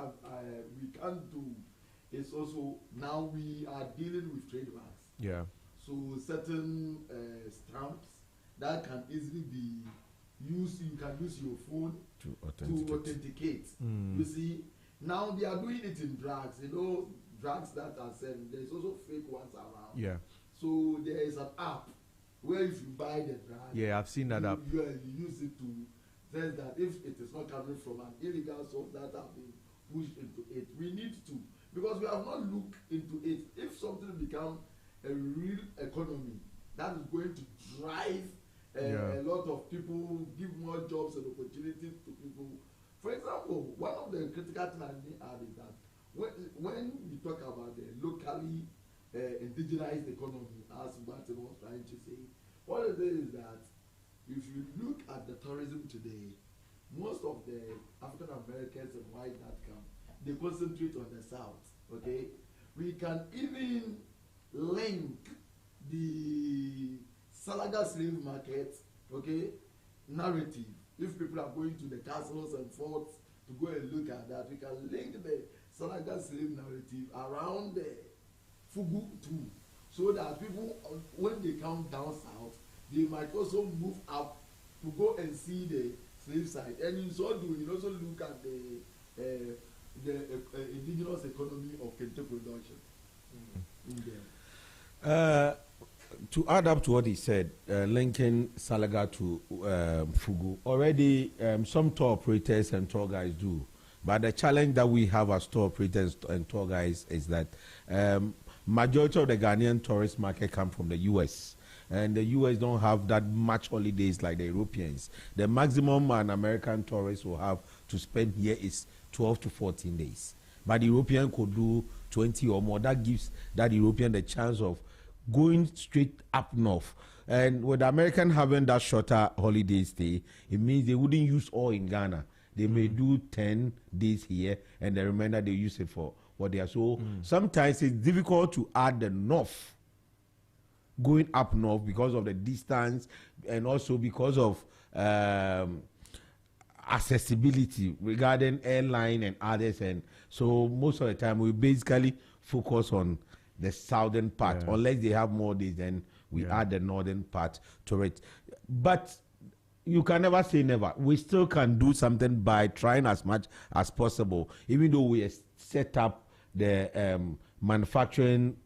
Speaker 6: we can do is also now we are dealing with trademarks.
Speaker 2: Yeah.
Speaker 6: So certain stamps that can easily be used, you can use your phone to authenticate. You see, now they are doing it in drugs. Drugs that are selling. There's also fake ones around.
Speaker 2: Yeah.
Speaker 6: So there is an app where if you buy the drug,
Speaker 2: yeah, I've seen that app.
Speaker 6: You use it to say that if it is not coming from an illegal source that have been pushed into it, we need to, because we have not looked into it. If something becomes a real economy that is going to drive a lot of people, give more jobs and opportunities to people. For example, one of the critical things I need to add is that when we talk about the locally indigenized economy, as Martin was trying to say, what it is that if you look at the tourism today, most of the African Americans and white that come, they concentrate on the South. Okay, we can even link the Salaga slave market, okay, narrative. If people are going to the castles and forts to go and look at that, we can link the Salaga slave narrative around the Fugu too, so that people, when they come down south, they might also move up to go and see the slave site. And in so doing, you also look at the indigenous economy of Kente production in there.
Speaker 5: To add up to what he said, linking Salaga to Fugu, already some tour operators and tour guides do. But the challenge that we have as tour operators and tour guides is that majority of the Ghanaian tourist market come from the US. And the US don't have that much holidays like the Europeans. The maximum an American tourist will have to spend here is 12 to 14 days. But the European could do 20 or more. That gives that European the chance of going straight up north. And with the American having that shorter holiday stay, it means they wouldn't use all in Ghana. They may do 10 days here, and the remainder they use it for what they are. So sometimes it's difficult to add the north, going up north because of the distance and also because of accessibility regarding airline and others. And so most of the time we basically focus on the southern part, unless they have more days, then we add the northern part to it. But you can never say never. We still can do something by trying as much as possible, even though we set up the manufacturing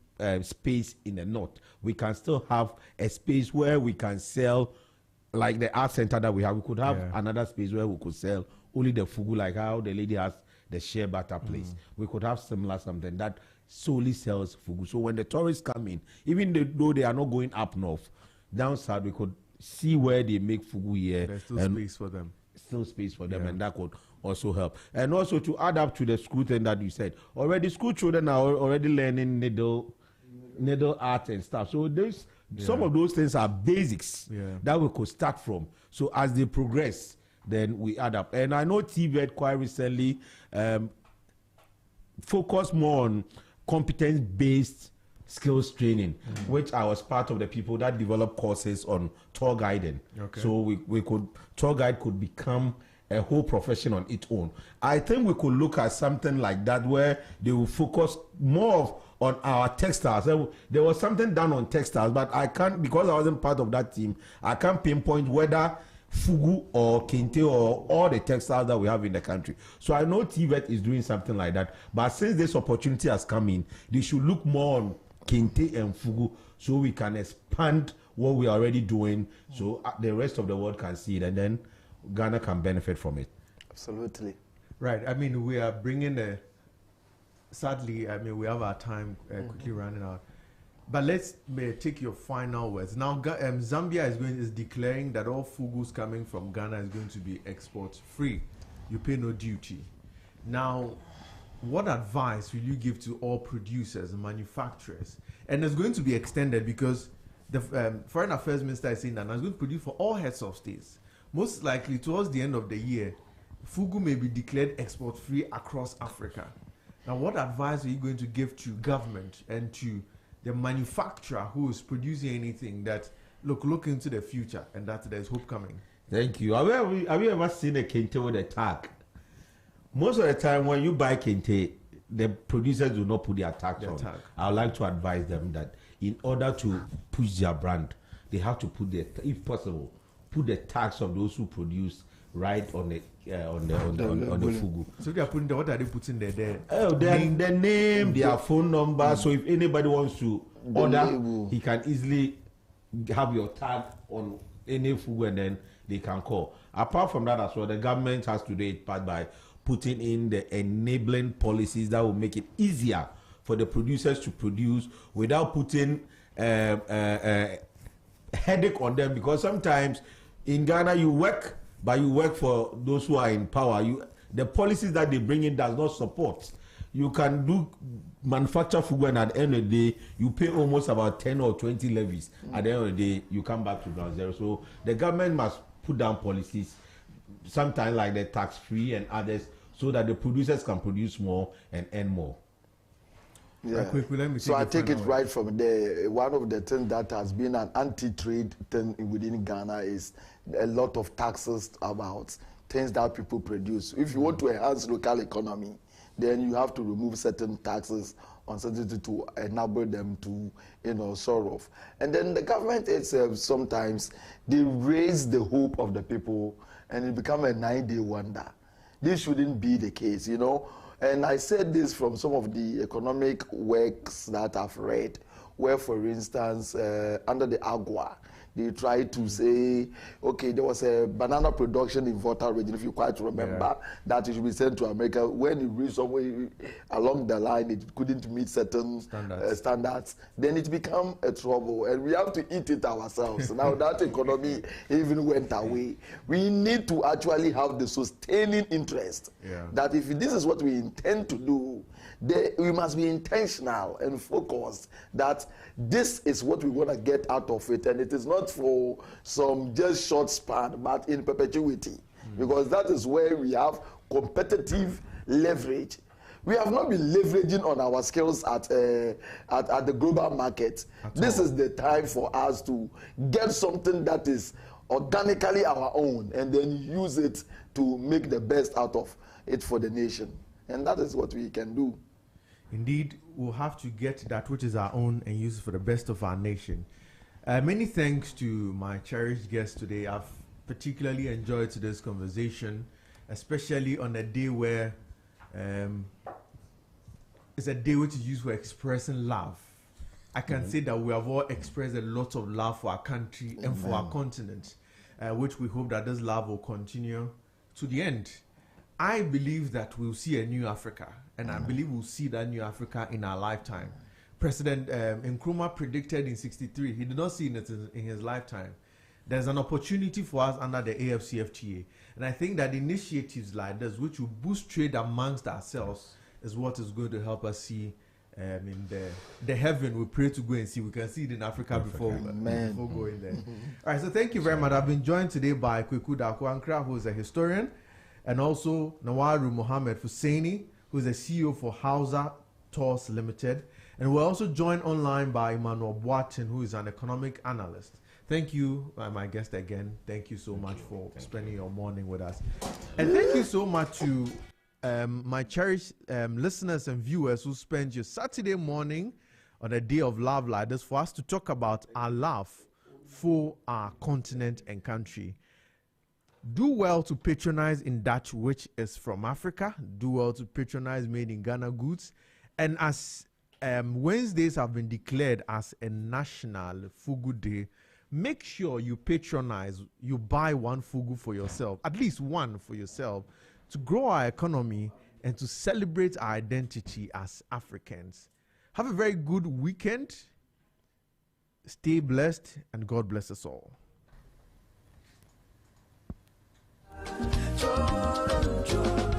Speaker 5: space in the north. We can still have a space where we can sell, like the art center that we have. We could have another space where we could sell only the fugu, like how the lady has the shea butter place. We could have similar something that solely sells fugu. So when the tourists come in, even though they are not going up north, down south, we could see where they make fugu here.
Speaker 2: There's still space for them.
Speaker 5: Still space for them, and that could also help. And also to add up to the school thing that you said, already school children are already learning needle art and stuff. So there's some of those things are basics that we could start from. So as they progress, then we add up. And I know TVET quite recently focused more on competence-based skills training, which I was part of the people that developed courses on tour guiding. So tour guide could become a whole profession on its own. I think we could look at something like that where they will focus more on our textiles. There was something done on textiles, but I can't, because I wasn't part of that team, I can't pinpoint whether fugu or kente or all the textiles that we have in the country. So I know TVET is doing something like that, but since this opportunity has come in, they should look more on kente and fugu so we can expand what we are already doing, so the rest of the world can see it, and then Ghana can benefit from it.
Speaker 6: Absolutely.
Speaker 2: Right. I mean, we are bringing a. Sadly, I mean, we have our time quickly running out. But let's take your final words. Now, Zambia is declaring that all fugus coming from Ghana is going to be export free. You pay no duty. Now, what advice will you give to all producers and manufacturers? And it's going to be extended because the Foreign Affairs Minister is saying that it's going to produce for all heads of states. Most likely, towards the end of the year, fugu may be declared export free across Africa. Now, what advice are you going to give to government and to the manufacturer who is producing anything that look into the future and that there's hope coming?
Speaker 5: Thank you. Have you ever seen a kente with a tag? Most of the time when you buy kente, the producers do not put their tags on. I would like to advise them that in order to push their brand, they have to put if possible, put the tags of those who produce right on the fugu.
Speaker 2: So they are putting what are they putting there?
Speaker 5: Their name, their phone number. So if anybody wants to order, he can easily have your tag on any fugu and then they can call. Apart from that as well, the government has to do it by putting in the enabling policies that will make it easier for the producers to produce without putting headache on them, because sometimes in Ghana you work, but you work for those who are in power. The policies that they bring in does not support. You can manufacture fugu and at the end of the day you pay almost about 10 or 20 levies. At the end of the day you come back to ground zero. So the government must put down policies, sometimes like the tax free and others, so that the producers can produce more and earn more.
Speaker 6: Yeah. So I take it right from there. One of the things that has been an anti-trade thing within Ghana is a lot of taxes about things that people produce. If you want to enhance local economy, then you have to remove certain taxes on certain to enable them to, sort of. And then the government itself, sometimes they raise the hope of the people and it becomes a 9-day wonder. This shouldn't be the case, And I said this from some of the economic works that I've read, where, for instance, under the AGWA, they tried to say, okay, there was a banana production in Volta region, if you quite remember, that it should be sent to America. When it reached somewhere along the line, it couldn't meet certain standards. Then it became a trouble, and we have to eat it ourselves. Now that economy even went away. We need to actually have the sustaining interest that if this is what we intend to do, we must be intentional and focused that this is what we want to get out of it, and it is not for some just short span, but in perpetuity, because that is where we have competitive leverage. We have not been leveraging on our skills at the global market. This is the time for us to get something that is organically our own and then use it to make the best out of it for the nation. And that is what we can do.
Speaker 2: Indeed, we'll have to get that which is our own and use it for the best of our nation. Many thanks to my cherished guests today. I've particularly enjoyed today's conversation, especially on a day where it's a day which is used for expressing love. I can say that we have all expressed a lot of love for our country and for our continent, which we hope that this love will continue to the end. I believe that we'll see a new Africa, and I believe we'll see that new Africa in our lifetime. President Nkrumah predicted in '63, he did not see it in his lifetime. There's an opportunity for us under the AFCFTA, and I think that initiatives like this, which will boost trade amongst ourselves, is what is going to help us see in the heaven we pray to go and see. We can see it in Africa before going there. All right, so thank you very much. I've been joined today by Kweku Dankwa, who is a historian, and also Nawaru Mohammed Husseini, who is the CEO for Hausa Tours Limited. And we're also joined online by Emmanuel Boatin, who is an economic analyst. Thank you, my guest again. Thank you so much for spending your morning with us. And thank you so much to my cherished listeners and viewers who spend your Saturday morning on a day of love like this for us to talk about our love for our continent and country. Do well to patronize in that which is from Africa. Do well to patronize made in Ghana goods. And as Wednesdays have been declared as a national Fugu Day, make sure you patronize, you buy one Fugu for yourself, at least one for yourself, to grow our economy, and to celebrate our identity as Africans. Have a very good weekend. Stay blessed, and God bless us all.
Speaker 4: Jordan.